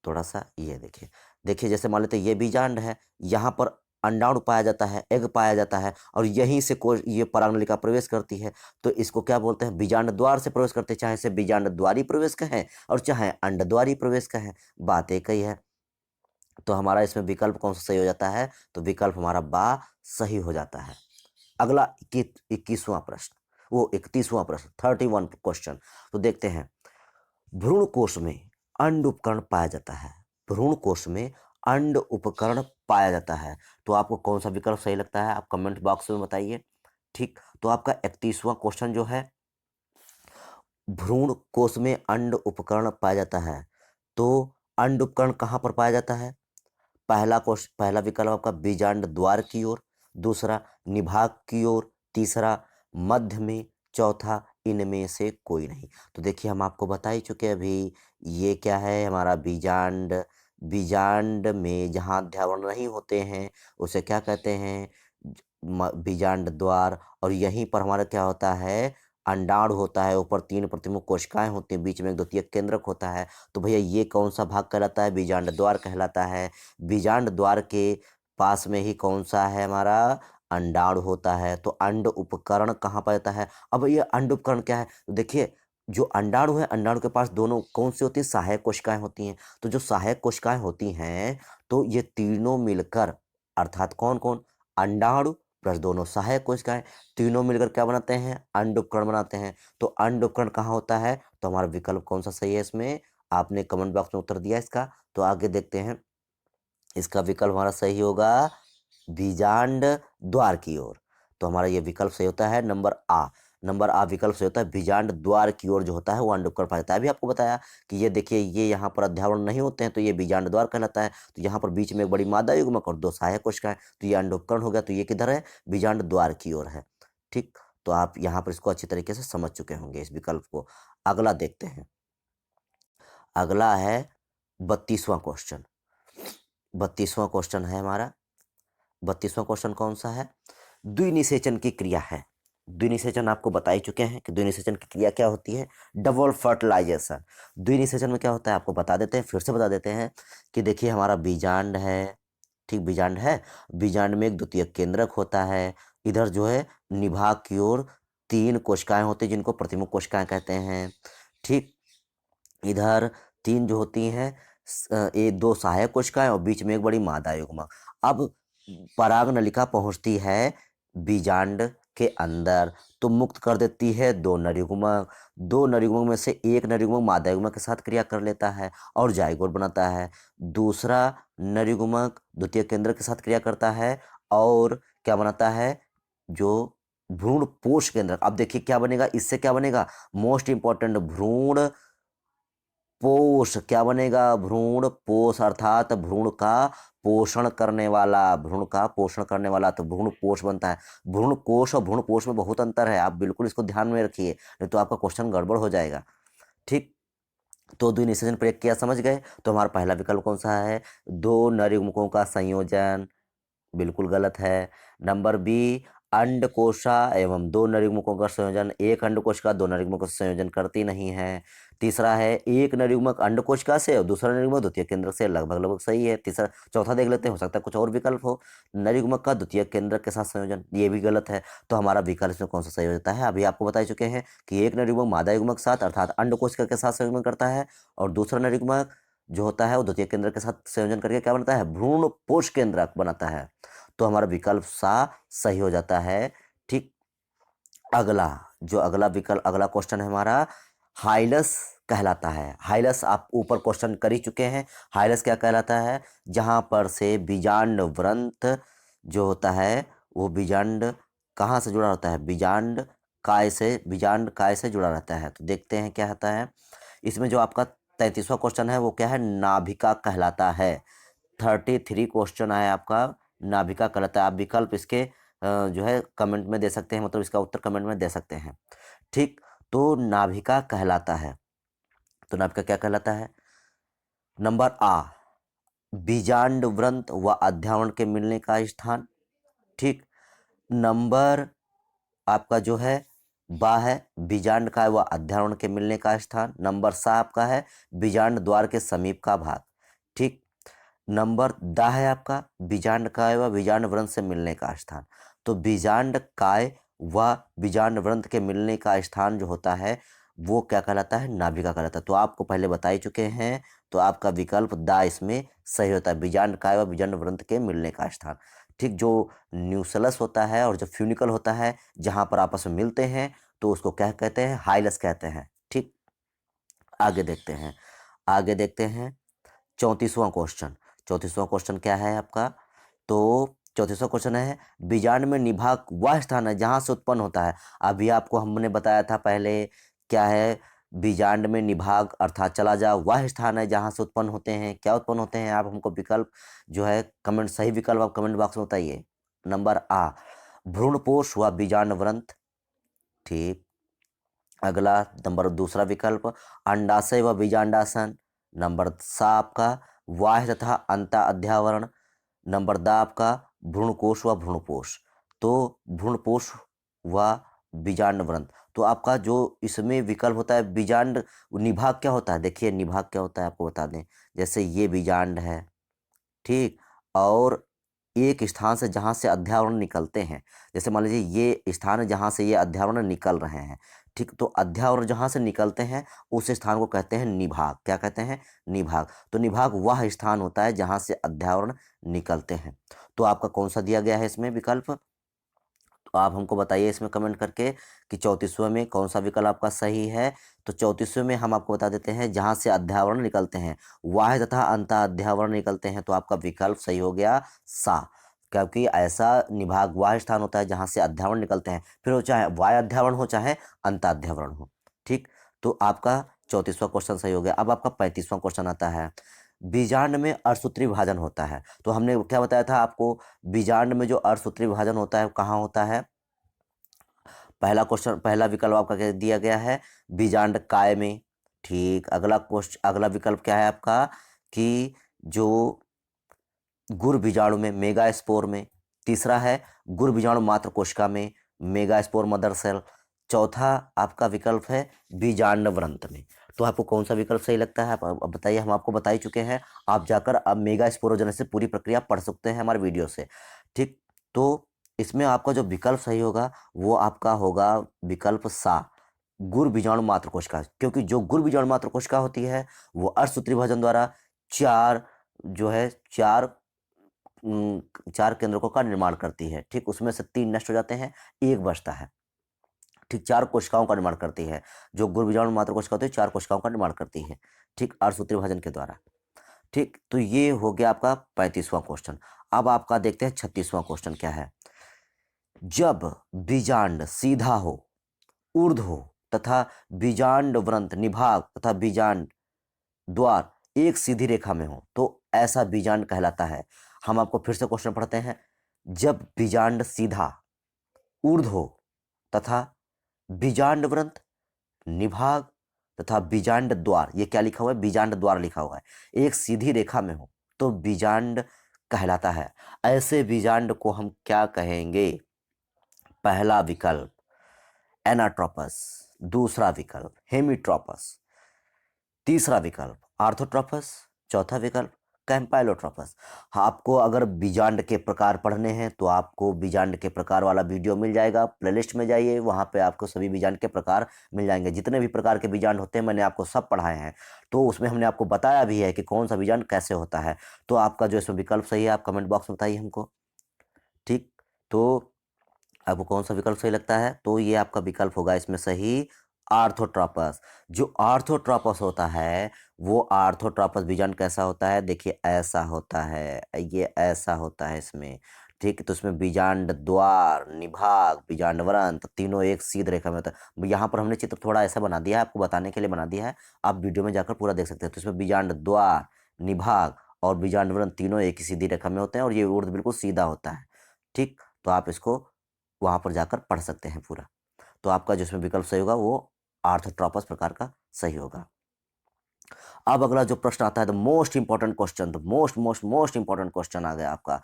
थोड़ा सा, ये देखिए, देखिए जैसे मान लेते हैं ये बीजांड है, यहाँ पर अंडाणु पाया जाता है, एग पाया जाता है, और यहीं से कोई ये परागनलिका प्रवेश करती है। तो इसको क्या बोलते हैं, बीजांड द्वार से प्रवेश करते हैं, चाहे इसे बीजांड द्वारी प्रवेश कहें और चाहे अंड द्वारी प्रवेश कहें, बात एक ही है। तो हमारा इसमें विकल्प कौन सा सही हो जाता है, तो विकल्प हमारा बा सही हो जाता है। अगला 21वां प्रश्न, वो 31वां प्रश्न, 31 क्वेश्चन। तो देखते हैं भ्रूण कोश में अंड उपकरण पाया जाता है, भ्रूण कोश में अंड उपकरण पाया जाता है। तो आपको कौन सा विकल्प सही लगता है, आप कमेंट बॉक्स में बताइए। ठीक, तो आपका 31वां क्वेश्चन जो है भ्रूण कोश में अंड उपकरण पाया जाता है, तो अंड उपकरण कहाँ पर पाया जाता है? पहला विकल्प आपका बीजांड द्वार की ओर, दूसरा निभाग की ओर, तीसरा मध्य में, चौथा इनमें से कोई नहीं। तो देखिए हम आपको बता ही चुके हैं अभी, ये क्या है हमारा बीजांड। बीजांड में जहाँ अध्यावरण नहीं होते हैं उसे क्या कहते हैं? बीजांड द्वार। और यहीं पर हमारा क्या होता है? अंडाणु होता है, ऊपर 3 प्रतिमुख कोशिकाएं होती हैं, बीच में एक द्वितीयक केंद्रक होता है। तो भैया ये कौन सा भाग कहलाता है? बीजांड द्वार कहलाता है। बीजांड द्वार के पास में ही कौन सा है हमारा? अंडाणु होता है। तो अंड उपकरण कहाँ पाया जाता है? अब ये अंड उपकरण क्या है? तो देखिए जो अंडाणु है, अंडाणु के पास दोनों कौन सी होती है? सहायक कोशिकाएं होती हैं। तो जो सहायक कोशिकाएं होती हैं, तो ये तीनों मिलकर, अर्थात कौन कौन? अंडाणु प्लस दोनों सहायक कोशिकाएं, तीनों मिलकर क्या बनाते हैं? अंड उपकरण बनाते हैं। तो अंड उपकरण कहाँ होता है? तो हमारा विकल्प कौन सा सही है इसमें? आपने कमेंट बॉक्स में उत्तर दिया इसका। तो आगे देखते हैं, इसका विकल्प हमारा सही होगा बीजांड द्वार की ओर। तो हमारा ये विकल्प सही होता है नंबर आ विकल्प सही होता है। बीजांड द्वार की ओर जो होता है वो अंड उपकरण पाया जाता है। अभी आपको बताया कि ये देखिए, ये यहाँ पर अध्यावरण नहीं होते हैं तो ये बीजांड द्वार कहलाता है। तो यहाँ पर बीच में एक बड़ी मादा युग्मक और 2 सहायक कोशिकाएं, तो ये अंड उपकरण हो गया। तो ये किधर है? बीजांड द्वार की ओर है। ठीक, तो आप यहाँ पर इसको अच्छी तरीके से समझ चुके होंगे इस विकल्प को। अगला देखते हैं, अगला है 32वां क्वेश्चन। 32वां क्वेश्चन है हमारा, 32वां क्वेश्चन कौन सा है? द्विनिषेचन की क्रिया है। द्विनिषेचन आपको बता ही चुके हैं कि द्विनिषेचन की क्रिया क्या होती है? Double fertilisation. द्विनिषेचन में क्या होता है आपको बता देते हैं, फिर से बता देते हैं कि देखिए हमारा बीजांड है, ठीक बीजांड है, बीजांड में एक द्वितीयक केंद्रक होता है, इधर जो है निभाग की ओर 3 कोशिकाएं होती हैं जिनको प्रतिमुख कोशिकाएं कहते हैं। ठीक, इधर 3 जो होती हैं ये 2 सहायक कोशिकाएं और बीच में एक बड़ी मादा युग्मक। अब पराग नलिका पहुंचती है बीजांड के अंदर, तो मुक्त कर देती है 2 नर युग्मक। 2 नर युग्मक में से एक नर युग्मक मादा युग्मक के साथ क्रिया कर लेता है और जाइगोट बनाता है। दूसरा नर युग्मक द्वितीय केंद्र के साथ क्रिया करता है और क्या बनाता है? जो भ्रूण पोष केंद्र। अब देखिए क्या बनेगा, इससे क्या बनेगा? मोस्ट इंपॉर्टेंट, भ्रूण पोष। क्या बनेगा? भ्रूण पोष, अर्थात भ्रूण का पोषण करने वाला, भ्रूण का पोषण करने वाला, तो भ्रूण पोष बनता है। भ्रूण कोष और भ्रूण पोष में बहुत अंतर है, आप बिल्कुल इसको ध्यान में रखिए, नहीं तो आपका क्वेश्चन गड़बड़ हो जाएगा। ठीक, तो द्विनिषेचन प्रयोग किया, समझ गए? तो हमारा पहला विकल्प कौन सा है? 2 नर युग्मकों का संयोजन, बिल्कुल गलत है। नंबर बी, अंडकोशा एवं 2 नर युग्मकों का संयोजन, एक अंडकोशिका 2 नर युग्मकों से संयोजन करती नहीं है। तीसरा है, एक नर युग्मक अंडकोशिका से और दूसरा नर युग्मक द्वितीय केंद्र से, लगभग लगभग सही है। तीसरा, चौथा देख लेते हैं, हो सकता है कुछ और विकल्प हो। नर युग्मक का द्वितीय केंद्र के साथ संयोजन, ये भी गलत है। तो हमारा विकल्प इसमें कौन सा सही हो जाता है? अभी आपको बता चुके हैं कि एक नर युग्मक मादा युग्मक के साथ अर्थात अंडकोशिका के साथ संयोजन करता है और दूसरा नर युग्मक जो होता है वो द्वितीय केंद्र के साथ संयोजन करके क्या बनता है? भ्रूण पोष केंद्रक बनाता है। तो हमारा विकल्प सा सही हो जाता है। ठीक, अगला जो अगला विकल्प, अगला क्वेश्चन है हमारा, हाइलस कहलाता है। हाइलस आप ऊपर क्वेश्चन कर ही चुके हैं। हाइलस क्या कहलाता है? जहां पर से बीजांड व्रंत जो होता है वो बीजांड कहाँ से जुड़ा होता है? बीजांड काय से, बीजांड काय से जुड़ा रहता है। तो देखते हैं क्या होता है इसमें। जो आपका 33वां क्वेश्चन है वो क्या है? नाभिका कहलाता है। 33 क्वेश्चन आया आपका, नाभिका कहलाता है। आप विकल्प इसके जो है कमेंट में दे सकते हैं, मतलब इसका उत्तर कमेंट में दे सकते हैं। ठीक, तो नाभिका कहलाता है। तो नाभिका क्या कहलाता है? नंबर आ, बीजांड व्रंत व अध्यावरण के मिलने का स्थान। ठीक, नंबर आपका जो है बा है, बीजांड का व अध्यावरण के मिलने का स्थान। नंबर सा आपका है, बीजांड द्वार के समीप का भाग। ठीक, नंबर दा है आपका, बीजांड काय व बीजांड व्रंत से मिलने का स्थान। तो बीजांड काय व बीजांड व्रंत के मिलने का स्थान जो होता है वो क्या कहलाता है? नाभिका कहलाता है। तो आपको पहले बता ही चुके हैं, तो आपका विकल्प दा इसमें सही होता है, बीजांड काय व बीजांड व्रंत के मिलने का स्थान। ठीक, जो न्यूक्लियस होता है और जो फ्यूनिकल होता है जहाँ पर आपस में मिलते हैं तो उसको क्या कहते हैं? हाइलस कहते हैं। ठीक, आगे देखते हैं, आगे देखते हैं 34वां क्वेश्चन। 34वां क्वेश्चन क्या है आपका? तो 34वां क्वेश्चन है, बीजांड में निभाग वह स्थान है जहां से उत्पन्न होता है। अभी आपको हमने बताया था पहले क्या है बीजांड में निभाग अर्थात चला जा वह स्थान है जहाँ से उत्पन्न होते हैं। क्या उत्पन्न होते हैं? आप हमको विकल्प जो है कमेंट, सही विकल्प आप कमेंट बॉक्स में बताइए। नंबर आ भ्रूणपोष व बीजांड व्रंत। ठीक। अगला नंबर दूसरा विकल्प अंडाशय व बीजांडासन। नंबर सा आपका बाह्य तथा अंतः अध्यावरण। नंबर द आपका भ्रूणकोश व भ्रूणपोष। तो भ्रूणपोष व बीजांड व्रंत। तो आपका जो इसमें विकल्प होता है बीजांड निभाग क्या होता है? देखिए निभाग क्या होता है आपको बता दें। जैसे ये बीजांड है, ठीक, और एक स्थान से जहाँ से अध्यावरण निकलते हैं, जैसे मान लीजिए ये स्थान है जहाँ से ये अध्यावरण निकल रहे हैं, ठीक, तो अध्यावरण जहाँ से निकलते हैं उस स्थान को कहते हैं निभाग। क्या कहते हैं? निभाग। तो निभाग वह स्थान होता है जहाँ से अध्यावरण निकलते हैं। तो आपका कौन सा दिया गया है इसमें विकल्प? तो आप हमको बताइए इसमें कमेंट करके कि 34वें में कौन सा विकल्प आपका सही है। तो 34वें में हम आपको बता देते हैं जहाँ से अध्यावरण निकलते हैं, बाह्य तथा अंतः अध्यावरण निकलते हैं। तो आपका विकल्प सही हो गया सा, क्योंकि ऐसा निभाग वह स्थान होता है जहाँ से अध्यावरण निकलते हैं, फिर वो चाहे बाह्य अध्यावरण हो चाहे अंतः अध्यावरण हो। ठीक, तो आपका 34वां क्वेश्चन सही हो गया। अब आपका 35वां क्वेश्चन आता है बीजांड में अर्धसूत्री विभाजन होता है। तो हमने क्या बताया था आपको? बीजांड में जो अर्धसूत्री विभाजन होता है कहाँ होता है? पहला क्वेश्चन, पहला विकल्प आपका क्या दिया गया है? बीजांड काय में। ठीक। अगला क्वेश्चन, अगला विकल्प क्या है आपका? कि जो गुर बीजाणु में, मेगास्पोर में। तीसरा है गुर बीजाणु मात्र कोशिका में, मेगास्पोर मदर सेल। चौथा आपका विकल्प है बीजांड व्रंत में। तो आपको कौन सा विकल्प सही लगता है? आप अब बताइए। हम आपको बता ही चुके हैं, आप जाकर अब मेगास्पोरोजेनेसिस पूरी प्रक्रिया पढ़ सकते हैं हमारे वीडियो से। ठीक, तो इसमें आपका जो विकल्प सही होगा वो आपका होगा विकल्प सा, गुर बीजाणु मात्र कोशिका। क्योंकि जो गुर बीजाणु मात्र कोशिका होती है वो अर्धसूत्री विभाजन द्वारा चार जो है चार केंद्रकों का निर्माण करती है। ठीक, उसमें से 3 नष्ट हो जाते हैं, एक बचता है। ठीक, 4 कोशिकाओं का निर्माण करती है। जो गुर बीजाणु मात्र कोशिका होती है 4 कोशिकाओं का निर्माण करती है, ठीक, अर्धसूत्री विभाजन के द्वारा। ठीक, तो ये हो गया आपका 35वां क्वेश्चन। अब आपका देखते हैं 36वां क्वेश्चन क्या है। जब बीजांड सीधा हो, ऊर्ध हो तथा बीजांड व्रंत, निभाग तथा बीजांड द्वार एक सीधी रेखा में हो तो ऐसा बीजांड कहलाता है। हम आपको फिर से क्वेश्चन पढ़ते हैं। जब बीजांड सीधा, ऊर्ध हो तथा बीजांड व्रंत, निभाग तथा बीजांड द्वार, ये क्या लिखा हुआ है? बीजांड द्वार लिखा हुआ है, एक सीधी रेखा में हो तो बीजांड कहलाता है। ऐसे बीजांड को हम क्या कहेंगे? पहला विकल्प एनाट्रोपस, दूसरा विकल्प हेमीट्रोपस, तीसरा विकल्प आर्थोट्रोपस, चौथा विकल्प कैम्पाइलोट्रोपस। आपको अगर बीजांड के प्रकार पढ़ने हैं तो आपको बीजांड के प्रकार वाला वीडियो मिल जाएगा। प्लेलिस्ट में जाइए, वहाँ पे आपको सभी बीजांड के प्रकार मिल जाएंगे। जितने भी प्रकार के बीजांड होते हैं मैंने आपको सब पढ़ाए हैं, तो उसमें हमने आपको बताया भी है कि कौन सा बीजांड कैसे होता है। तो आपका जो इसमें विकल्प सही है आप कमेंट बॉक्स में बताइए हमको। ठीक, तो आपको कौन सा विकल्प सही लगता है? तो ये आपका विकल्प होगा इसमें सही आर्थोट्रोपस। जो आर्थोट्रोपस होता है वो आर्थोट्रोपस बीजांड कैसा होता है? देखिए ऐसा होता है, ये ऐसा होता है इसमें। ठीक, तो इसमें बीजांड द्वार, निभाग, बीजांड व्रंत तीनों एक सीध रेखा में होता है। यहाँ पर हमने चित्र थोड़ा ऐसा बना दिया है, आपको बताने के लिए बना दिया है, आप वीडियो में जाकर पूरा देख सकते हैं। तो इसमें बीजांड द्वार, निभाग और बीजांड व्रंत तीनों एक ही सीधी रेखा में होते हैं और ये ऊर्ध्व बिल्कुल सीधा होता है। ठीक, तो आप इसको वहाँ पर जाकर पढ़ सकते हैं पूरा। तो आपका जिसमें विकल्प सही होगा वो आर्थोट्रोपस प्रकार का सही होगा। अब अगला जो प्रश्न आता है, the most important question, the most most most important question आ गया आपका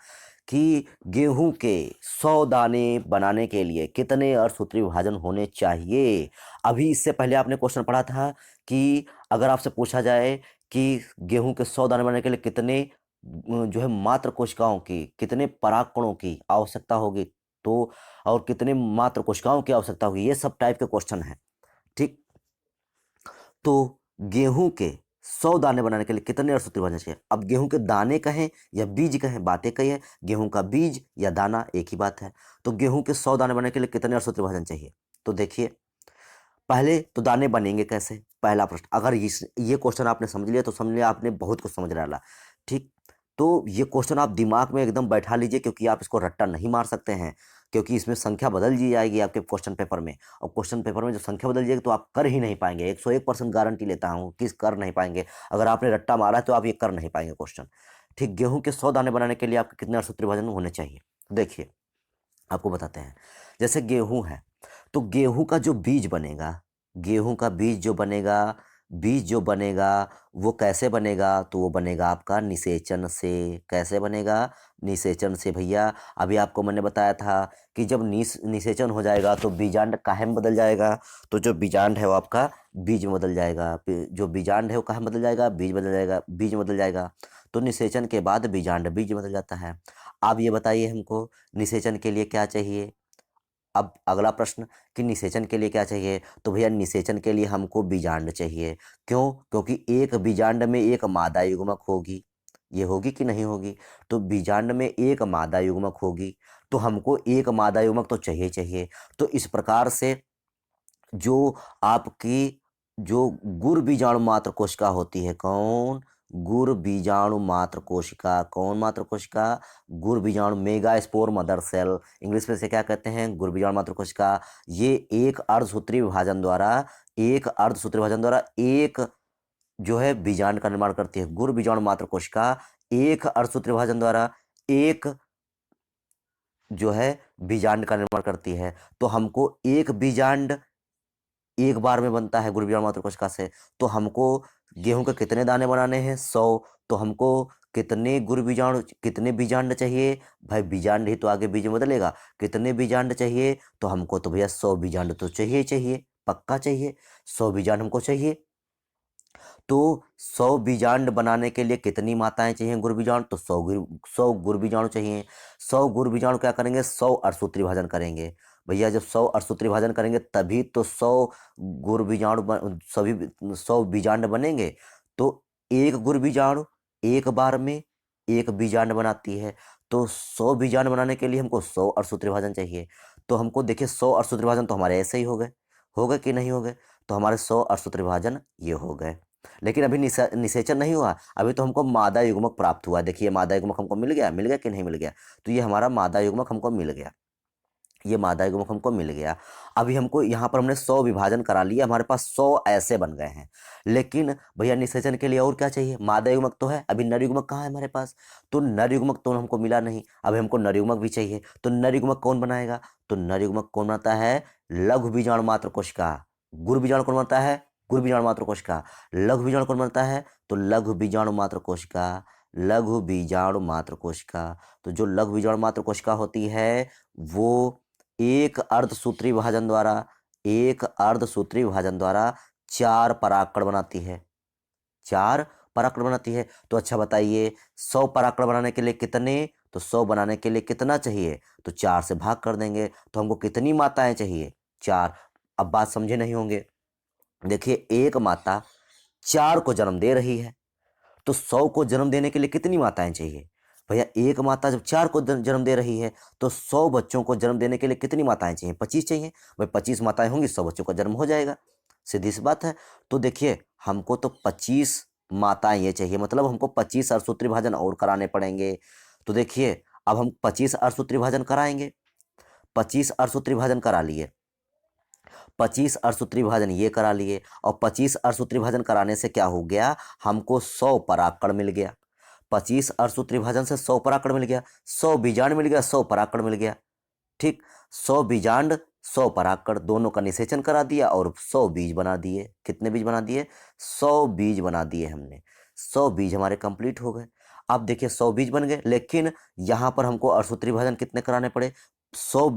कि गेहूं के 100 दाने बनाने के लिए कितने अर्धसूत्री विभाजन होने चाहिए। अभी इससे पहले आपने क्वेश्चन पढ़ा था कि अगर आपसे पूछा जाए कि गेहूं के 100 दाने बनाने के लिए कितने जो है मात्र कोशिकाओं की, कितने परागकणों की आवश्यकता होगी, तो और कितने मात्र कोशिकाओं की आवश्यकता होगी, ये सब टाइप के क्वेश्चन है। ठीक, तो गेहूं के 100 दाने बनाने के लिए कितने अर्धसूत्री विभाजन चाहिए? अब गेहूं के दाने कहें या बीज कहें, बातें कही है। गेहूं का बीज या दाना एक ही बात है। तो गेहूं के 100 दाने बनाने के लिए कितने अर्धसूत्री विभाजन चाहिए? तो देखिए, पहले तो दाने बनेंगे कैसे, पहला प्रश्न। अगर ये क्वेश्चन आपने समझ लिया तो समझ लिया आपने बहुत कुछ समझ डाला। ठीक, तो ये क्वेश्चन आप दिमाग में एकदम बैठा लीजिए, क्योंकि आप इसको रट्टा नहीं मार सकते हैं, क्योंकि इसमें संख्या बदल दी जाएगी आपके क्वेश्चन पेपर में, और क्वेश्चन पेपर में जो संख्या बदल जाएगी तो आप कर ही नहीं पाएंगे। 101% गारंटी लेता हूँ कि कर नहीं पाएंगे। अगर आपने रट्टा मारा है तो आप ये कर नहीं पाएंगे क्वेश्चन। ठीक, गेहूं के 100 दाने बनाने के लिए आपके कितने अड़सूत्री भाजन होने चाहिए? देखिए आपको बताते हैं। जैसे गेहूं है, तो गेहूं का जो बीज बनेगा, गेहूं का बीज जो बनेगा वो कैसे बनेगा? तो वो बनेगा आपका निषेचन से। कैसे बनेगा? निषेचन से भैया। अभी आपको मैंने बताया था कि जब निषेचन हो जाएगा तो बीजांड काहे में बदल जाएगा? तो जो बीजांड है वो आपका बीज में बदल जाएगा। जो बीजांड है वो काहे में बदल जाएगा? बीज बदल जाएगा, बीज में बदल जाएगा। तो निषेचन के बाद बीजांड बीज में बदल जाता है। अब ये बताइए हमको निषेचन के लिए क्या चाहिए? अब अगला प्रश्न कि निषेचन के लिए क्या चाहिए? तो भैया निषेचन के लिए हमको बीजांड चाहिए। क्यों? क्योंकि एक बीजांड में एक मादा युग्मक होगी। ये होगी कि नहीं होगी? तो बीजांड में एक मादा युग्मक होगी, तो हमको एक मादा युग्मक तो चाहिए चाहिए। तो इस प्रकार से जो आपकी जो गुर बीजाणु मात्र कोशिका होती है, कौन? गुर बीजाणु मात्र कोशिका। कौन मात्र कोशिका? गुर बीजाणु, megaspore mother cell, English में से क्या कहते हैं? गुर बीजाणु मात्र कोशिका। ये एक अर्धसूत्री विभाजन द्वारा, एक जो है बीजांड का निर्माण करती है। गुर बीजाणु मात्र कोशिका एक अर्धसूत्री विभाजन द्वारा एक जो है बीजांड का निर्माण करती है। तो हमको एक बीजांड एक बार में बनता है गुरुविहार मातृ कोशिका से। तो हमको गेहूं के कितने दाने बनाने हैं? 100। तो हमको कितने बीजांड चाहिए? भाई बीजांड ही तो आगे बीज में बदलेगा। कितने बीजांड चाहिए? तो हमको तो भैया 100 बीजांड तो चाहिए ही चाहिए, पक्का चाहिए। 100 बीजांड हमको चाहिए। तो 100 बीजांड बनाने के लिए कितनी माताएं चाहिए गुर बीजाणु? तो 100 गुर बीजाणु चाहिए। 100 गुर बीजाणु क्या करेंगे? 100 अर्थसूत्री भाजन करेंगे। भैया जब 100 अर्थसूत्री भाजन करेंगे तभी तो 100 गुर बीजाणु सभी 100 बीजांड बनेंगे। तो एक गुर बीजाणु एक बार में एक बीजांड बनाती है। तो 100 बीजांड बनाने के लिए हमको 100 अर्थसूत्री भाजन चाहिए। तो हमको देखिए 100 अर्थसूत्री भाजन तो हमारे ऐसे ही हो गए कि नहीं हो गए? तो हमारे 100 अर्थसूत्री भाजन ये हो गए। लेकिन अभी निषेचन नहीं हुआ, अभी तो हमको मादा युग्मक प्राप्त हुआ। देखिए मादा युग्मक हमको मिल गया कि नहीं मिल गया? तो ये हमारा मादा युग्मक हमको मिल गया, ये मादा युग्मक हमको मिल गया। अभी हमको यहाँ पर हमने 100 विभाजन करा लिया, हमारे पास 100 ऐसे बन गए हैं। लेकिन भैया निषेचन के लिए और क्या चाहिए? मादा युग्मक तो है, अभी नर युग्मक कहाँ है हमारे पास? तो नर युग्मक तो हमको मिला नहीं, अभी हमको नर युग्मक भी चाहिए। तो नर युग्मक कौन बनाएगा? तो नर युग्मक कौन बनाता है? लघु बीजाणु मात्र कोशिका। गुर बीजाणु कौन बनता है? गुर बीजाणु मात्र कोशिका। लघु बीजाणु कौन बनता है? तो लघु बीजाणु मात्र कोशिका। लघु बीजाणु मात्र कोशिका। तो जो लघु बीजाणु मात्र कोशिका होती है वो एक अर्धसूत्री विभाजन द्वारा 4 परागकण बनाती है। 4 परागकण बनाती है। तो अच्छा बताइए 100 परागकण बनाने के लिए कितने? तो 100 बनाने के लिए कितना चाहिए? तो 4 से भाग कर देंगे। तो हमको कितनी माताएं चाहिए? 4। अब बात समझे नहीं होंगे। देखिए एक माता 4 को जन्म दे रही है, तो 100 को जन्म देने के लिए कितनी माताएं चाहिए? भैया एक माता जब 4 को जन्म दे रही है तो 100 बच्चों को जन्म देने के लिए कितनी माताएं चाहिए? 25 चाहिए। भाई 25 माताएं होंगी, 100 बच्चों का जन्म हो जाएगा, सीधी सी बात है। तो देखिए हमको तो 25 माताएं ये चाहिए, मतलब हमको 25 अर्थसूत्री भाजन और कराने पड़ेंगे। तो देखिए अब हम 25 अर्थसूत्री भाजन कराएंगे। 25 अर्थसूत्री भाजन करा लिए, 25 अर्थसूत्री भाजन ये करा लिए, और 25 अर्थसूत्री भाजन कराने से क्या हो गया? हमको 100 परागकण मिल गया। 25 अर्थसूत्री भाजन से 100 परागकण मिल गया, 100 बीजांड मिल गया, 100 परागकण मिल गया। ठीक, 100 बीजांड 100 परागकण दोनों का निषेचन करा दिया और 100 बीज बना दिए। कितने बीज बना दिए? 100 बीज बना दिए हमने। 100 बीज हमारे कंप्लीट हो गए। अब देखिए 100 बीज बन गए, लेकिन यहाँ पर हमको अर्थसूत्री भाजन कितने कराने पड़े? 100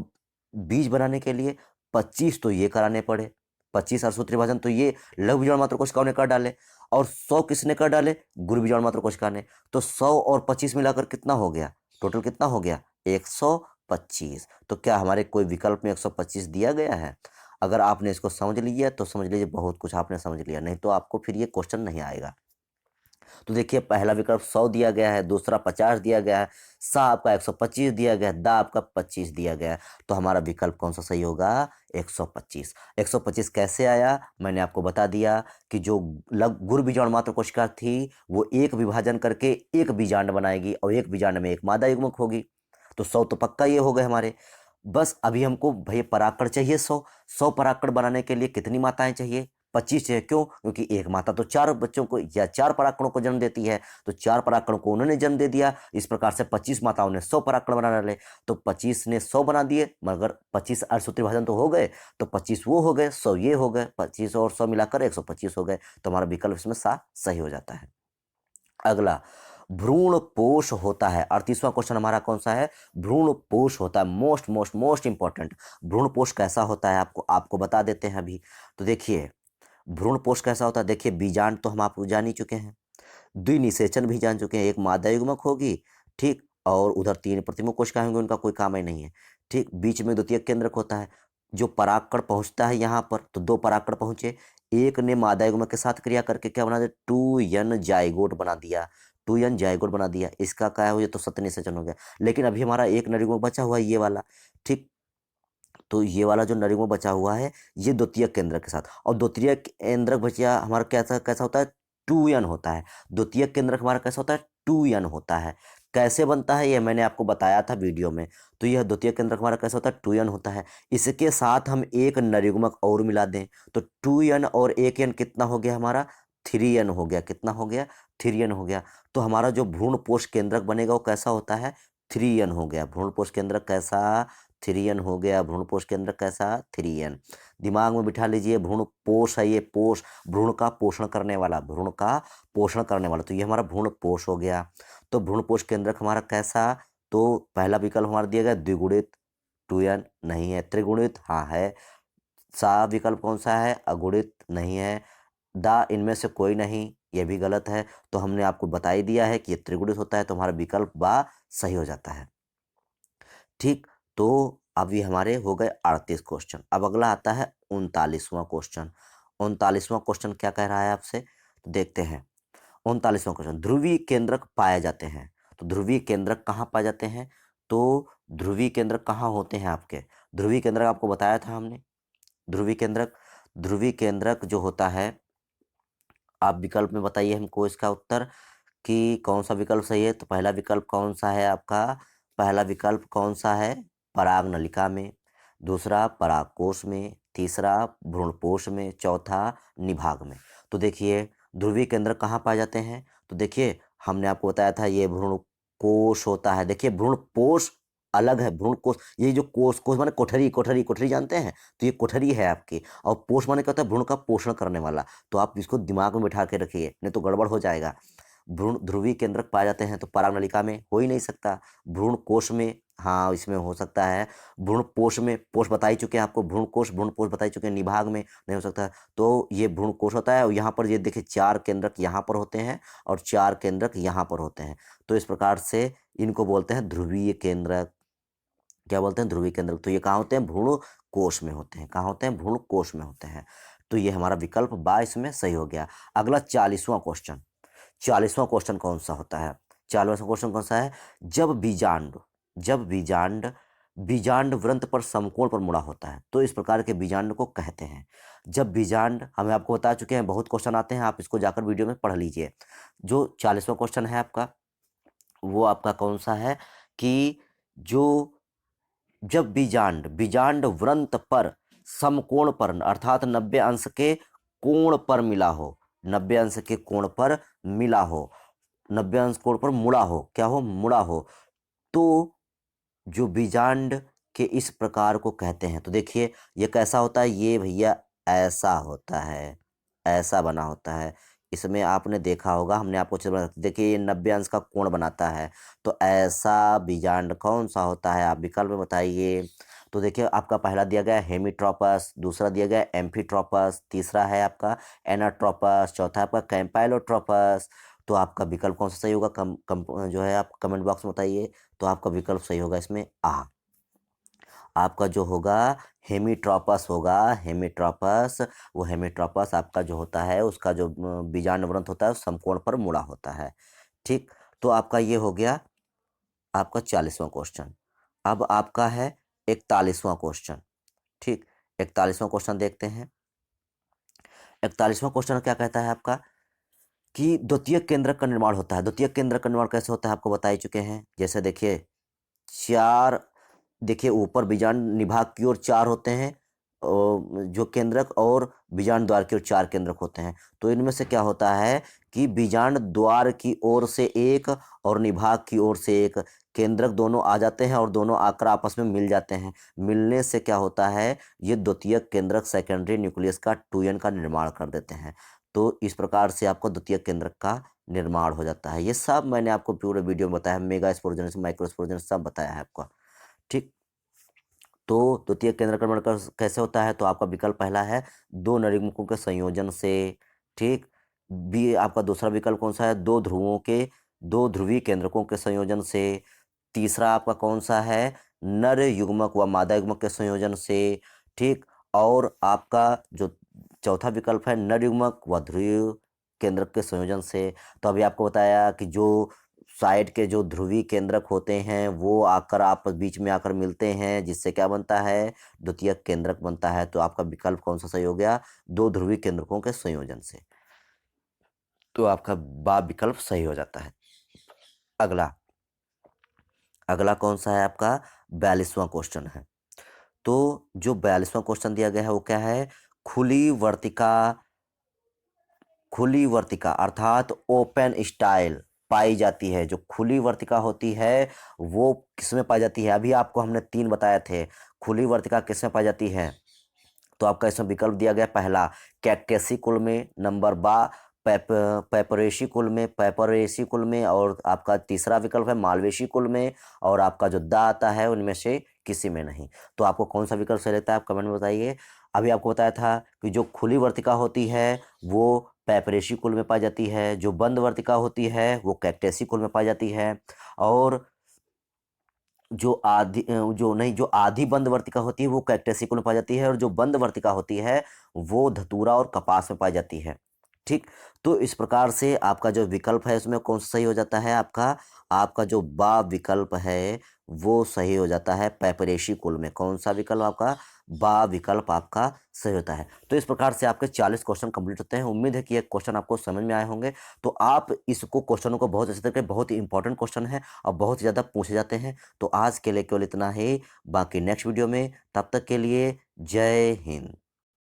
बीज बनाने के लिए 25 तो ये कराने पड़े। 25 अर्थसूत्री भाजन तो ये लघु बीजाणु मात्र कोशिकाओं ने कर डाले, और 100 किसने कर डाले? गुरु बीजाणु मात्र कोशिका ने। तो 100 और 25 मिलाकर कितना हो गया? टोटल कितना हो गया? 125। तो क्या हमारे कोई विकल्प में 125 दिया गया है? अगर आपने इसको समझ लिया तो समझ लीजिए बहुत कुछ आपने समझ लिया, नहीं तो आपको फिर ये क्वेश्चन नहीं आएगा। तो देखिए पहला विकल्प 100 दिया गया है, दूसरा 50 दिया गया है, सा आपका 125 दिया गया है, दा आपका 25 दिया गया है। तो हमारा विकल्प कौन सा सही होगा? 125। 125 कैसे आया मैंने आपको बता दिया कि जो लग गुर बीजाणु मात्र कोशिका थी वो एक विभाजन करके एक बीजांड बनाएगी और एक बीजांड में एक मादा युग्मक होगी। तो 100 तो पक्का ये हो गए हमारे। बस अभी हमको भैया परागकण चाहिए 100। 100 परागकण बनाने के लिए कितनी माताएं चाहिए? 25 चाहिए। क्यों? क्योंकि एक माता तो 4 बच्चों को या 4 परागकणों को जन्म देती है, तो 4 परागकणों को उन्होंने जन्म दे दिया। इस प्रकार से 25 माताओं ने 100 परागकण बना डाले। तो 25 ने 100 बना दिए, मगर 25 अर्धसूत्री विभाजन तो हो गए, तो 25 वो हो गए, 100 ये हो गए, 25 और 100 मिलाकर 125 हो गए। तो हमारा विकल्प इसमें सा सही हो जाता है। अगला, भ्रूण पोष होता है। 38वां क्वेश्चन हमारा कौन सा है? भ्रूण पोष होता है। Most most most important. भ्रूण पोष कैसा होता है आपको आपको बता देते हैं अभी। तो देखिए भ्रूण पोष कैसा होता है। देखिए बीजांड तो हम आपको जान ही चुके हैं, द्विनिषेचन भी जान चुके हैं, एक मादा युग्मक होगी, ठीक, और उधर 3 प्रतिमुख कोशिकाएं होंगी, उनका कोई काम ही नहीं है, ठीक। बीच में द्वितीयक केंद्रक होता है। जो परागकण पहुंचता है यहाँ पर, तो 2 परागकण पहुंचे, एक ने मादा युग्मक के साथ क्रिया करके क्या बना दिया? 2n जाइगोट बना दिया। 2n जाइगोट बना दिया। इसका क्या है? ये तो सतनिषेचन हो गया। लेकिन अभी हमारा एक नर युग्मक बचा हुआ है, ये वाला, ठीक। तो ये वाला जो नर युग्मक बचा हुआ है ये द्वितीयक केंद्रक के साथ, और द्वितीयक केंद्रक बचा हमारा कैसा कैसा होता है? 2n होता है। द्वितीयक केंद्रक हमारा कैसा होता है? 2n होता है। कैसे बनता है ये मैंने आपको बताया था वीडियो में। तो यह द्वितीयक केंद्रक हमारा कैसा होता है? 2n होता है। इसके साथ हम एक नर युग्मक और मिला दें तो 2n और 1n कितना हो गया हमारा? 3n हो गया। कितना हो गया? 3n हो गया। तो हमारा जो भ्रूण पोष केंद्रक बनेगा वो कैसा होता है? 3n हो गया। भ्रूण पोष केंद्रक कैसा? 3n हो गया। भ्रूण पोष केंद्रक कैसा? 3n। दिमाग में बिठा लीजिए, भ्रूण पोष है ये, पोष, भ्रूण का पोषण करने वाला, भ्रूण का पोषण करने वाला। तो ये हमारा भ्रूण पोष हो गया। तो भ्रूण पोष केंद्रक हमारा कैसा? तो पहला विकल्प हमारा दिया गया द्विगुणित, 2n नहीं है, त्रिगुणित हाँ है, सा विकल्प कौन सा है? अगुणित नहीं है, दा इनमें से कोई नहीं, ये भी गलत है। तो हमने आपको बता ही दिया है कि ये त्रिगुणित होता है, तो हमारा विकल्प बा सही हो जाता है, ठीक। तो अभी हमारे हो गए 38 क्वेश्चन। अब अगला आता है 39वां क्वेश्चन। 39वां क्वेश्चन क्या कह रहा है आपसे? तो देखते हैं। 39वां क्वेश्चन, ध्रुवीय केंद्रक पाए जाते हैं। तो ध्रुवीय केंद्रक कहाँ पाए जाते हैं? तो ध्रुवीय केंद्रक कहाँ होते हैं आपके? ध्रुवीय केंद्रक आपको बताया था हमने। ध्रुवीय केंद्रक, ध्रुवीय केंद्रक जो होता है, आप विकल्प में बताइए हमको इसका उत्तर कि कौन सा विकल्प सही है। तो पहला विकल्प कौन सा है आपका? पहला विकल्प कौन सा है? पराग नलिका में, दूसरा परागकोश में, तीसरा भ्रूणपोष में, चौथा निभाग में। तो देखिए ध्रुवीय केंद्र कहाँ पाए जाते हैं? तो देखिए हमने आपको बताया था ये भ्रूणकोश होता है। देखिए भ्रूणपोष अलग है, भ्रूणकोश, ये जो कोश, कोश माने कोठरी, कोठरी, कोठरी जानते हैं? तो ये कोठरी है आपकी, और पोष माने क्या होता है? भ्रूण का पोषण करने वाला। तो आप इसको दिमाग में बिठा के रखिए, नहीं तो गड़बड़ हो जाएगा। भ्रूण ध्रुवीय केंद्रक पाए जाते हैं, तो पराग नलिका में हो ही नहीं सकता। भ्रूण कोश में, हाँ इसमें हो सकता है। भ्रूण पोष में, पोष बता ही चुके हैं आपको, भ्रूण कोश भ्रूण पोष बता ही चुके हैं, निभाग में नहीं हो सकता। तो ये भ्रूण कोश होता है, और यहाँ पर ये देखिए 4 केंद्रक यहाँ पर होते हैं और 4 केंद्रक यहाँ पर होते हैं। तो इस प्रकार से इनको बोलते हैं ध्रुवीय केंद्रक। क्या बोलते हैं? ध्रुवीय केंद्रक। तो ये कहाँ होते हैं? भ्रूण कोश में होते हैं। कहाँ होते हैं? भ्रूण कोश में होते हैं। तो ये हमारा विकल्प बा इसमें सही हो गया। अगला 40वां क्वेश्चन। 40वां क्वेश्चन कौन सा होता है? 40वां क्वेश्चन कौन सा है? जब बीजांड बीजांड वृंत पर समकोण पर मुड़ा होता है, तो इस प्रकार के बीजांड को कहते हैं। जब बीजांड, हमें आपको बता चुके हैं, बहुत क्वेश्चन आते हैं, आप इसको जाकर वीडियो में पढ़ लीजिए। जो 40वां क्वेश्चन है आपका, वो आपका कौन सा है कि जो जब बीजांड बीजांड वृंत पर समकोण पर अर्थात 90 अंश के कोण पर मिला हो, 90 अंश के कोण पर मिला हो, 90 अंश कोण पर मुड़ा हो, क्या हो? मुड़ा हो, तो जो बीजांड के इस प्रकार को कहते हैं। तो देखिए ये कैसा होता है? ये भैया ऐसा होता है, ऐसा बना होता है। इसमें आपने देखा होगा, हमने आपको चित्र बना, देखिए ये 90 अंश का कोण बनाता है। तो ऐसा बीजांड कौन सा होता है? आप विकल्प में बताइए। तो देखिए आपका पहला दिया गया है हेमीट्रोपस, दूसरा दिया गया है एम्फीट्रोपस, तीसरा है आपका एनाट्रोपस, चौथा है आपका कैंपाइलोट्रोपस। तो आपका विकल्प कौन सा सही होगा? जो है आप कमेंट बॉक्स में बताइए। तो आपका विकल्प सही होगा इसमें आ। आपका जो होगा हेमिट्रोपस होगा, हेमिट्रोपस। वो हेमिट्रोपस आपका जो होता है उसका जो बीजांडवृंत होता है समकोण पर मुड़ा होता है। ठीक, तो आपका ये हो गया आपका 40वां क्वेश्चन। अब आपका है 41वां क्वेश्चन। ठीक, 41वां क्वेश्चन देखते हैं। 41वां क्वेश्चन क्या कहता है आपका कि द्वितीयक केंद्रक का निर्माण होता है। द्वितीयक केंद्रक का निर्माण कैसे होता है आपको बता ही चुके हैं। जैसे देखिए चार, देखिए ऊपर बीजांड निभाग की ओर चार होते हैं जो केंद्रक, और बीजांड द्वार की ओर चार केंद्रक होते हैं। तो इनमें से क्या होता है कि बीजांड द्वार की ओर से एक और निभाग की ओर से एक केंद्रक दोनों आ जाते हैं और दोनों आकर आपस में मिल जाते हैं। मिलने से क्या होता है, ये द्वितीयक केंद्रक सेकेंडरी न्यूक्लियस का 2n का निर्माण कर देते हैं। तो इस प्रकार से आपको द्वितीयक केंद्रक का निर्माण हो जाता है। ये सब मैंने आपको पूरे वीडियो में बताया, मेगा स्पोरोजेनेसिस, माइक्रो स्पोरोजेनेसिस सब बताया है आपको। ठीक, तो द्वितीयक केंद्रक का निर्माण कैसे होता है, तो आपका विकल्प पहला है दो नरीमुखों के संयोजन से। ठीक, बी आपका दूसरा विकल्प कौन सा है, दो ध्रुवों के, दो ध्रुवीय केंद्रकों के संयोजन से। तीसरा आपका कौन सा है, नर युग्मक व मादा युग्मक के संयोजन से। ठीक, और आपका जो चौथा विकल्प है नर युग्मक व ध्रुवीय केंद्रक के संयोजन से। तो अभी आपको बताया कि जो साइड के जो ध्रुवीय केंद्रक होते हैं वो आकर आपस बीच में आकर मिलते हैं, जिससे क्या बनता है, द्वितीयक केंद्रक बनता है। तो आपका विकल्प कौन सा सही हो गया, दो ध्रुवीय केंद्रकों के संयोजन से। तो आपका बा विकल्प सही हो जाता है। अगला अगला कौन सा है आपका 42वां क्वेश्चन है। तो जो 42वां क्वेश्चन दिया गया है वो क्या है, खुली वर्तिका, खुली वर्तिका अर्थात ओपन स्टाइल पाई जाती है। जो खुली वर्तिका होती है वो किसमें पाई जाती है, अभी आपको हमने तीन बताए थे। खुली वर्तिका किसमें पाई जाती है, तो आपका इसमें विकल्प दिया गया पहला कैक्टेसी कुल में, नंबर बा पेपरेशी कुल में, पेपरेशी कुल में, और आपका तीसरा विकल्प है मालवेशी कुल में, और आपका जो दा आता है उनमें से किसी में नहीं। तो आपको कौन सा विकल्प सही लगता है आप कमेंट में बताइए। अभी आपको बताया था कि जो खुली वर्तिका होती है वो पेपरेशी कुल में पाई जाती है, जो बंद वर्तिका होती है वो कैक्टेसी कुल में पाई जाती है, और जो आधी बंद वर्तिका होती है वो कैक्टेसी कुल में पाई जाती है, और जो बंद वर्तिका होती है वो धतूरा और कपास में पाई जाती है। ठीक, तो इस प्रकार से आपका जो विकल्प है उसमें कौन सा सही हो जाता है, आपका आपका जो बा विकल्प है वो सही हो जाता है पेपरेशी कुल में। कौन सा विकल्प आपका, बा विकल्प आपका सही होता है। तो इस प्रकार से आपके 40 क्वेश्चन कंप्लीट होते हैं। उम्मीद है कि ये क्वेश्चन आपको समझ में आए होंगे। तो आप इसको क्वेश्चनों को बहुत अच्छे तरीके, बहुत ही इंपॉर्टेंट क्वेश्चन है और बहुत ही ज़्यादा पूछे जाते हैं। तो आज के लिए केवल इतना ही, बाकी नेक्स्ट वीडियो में, तब तक के लिए जय हिंद।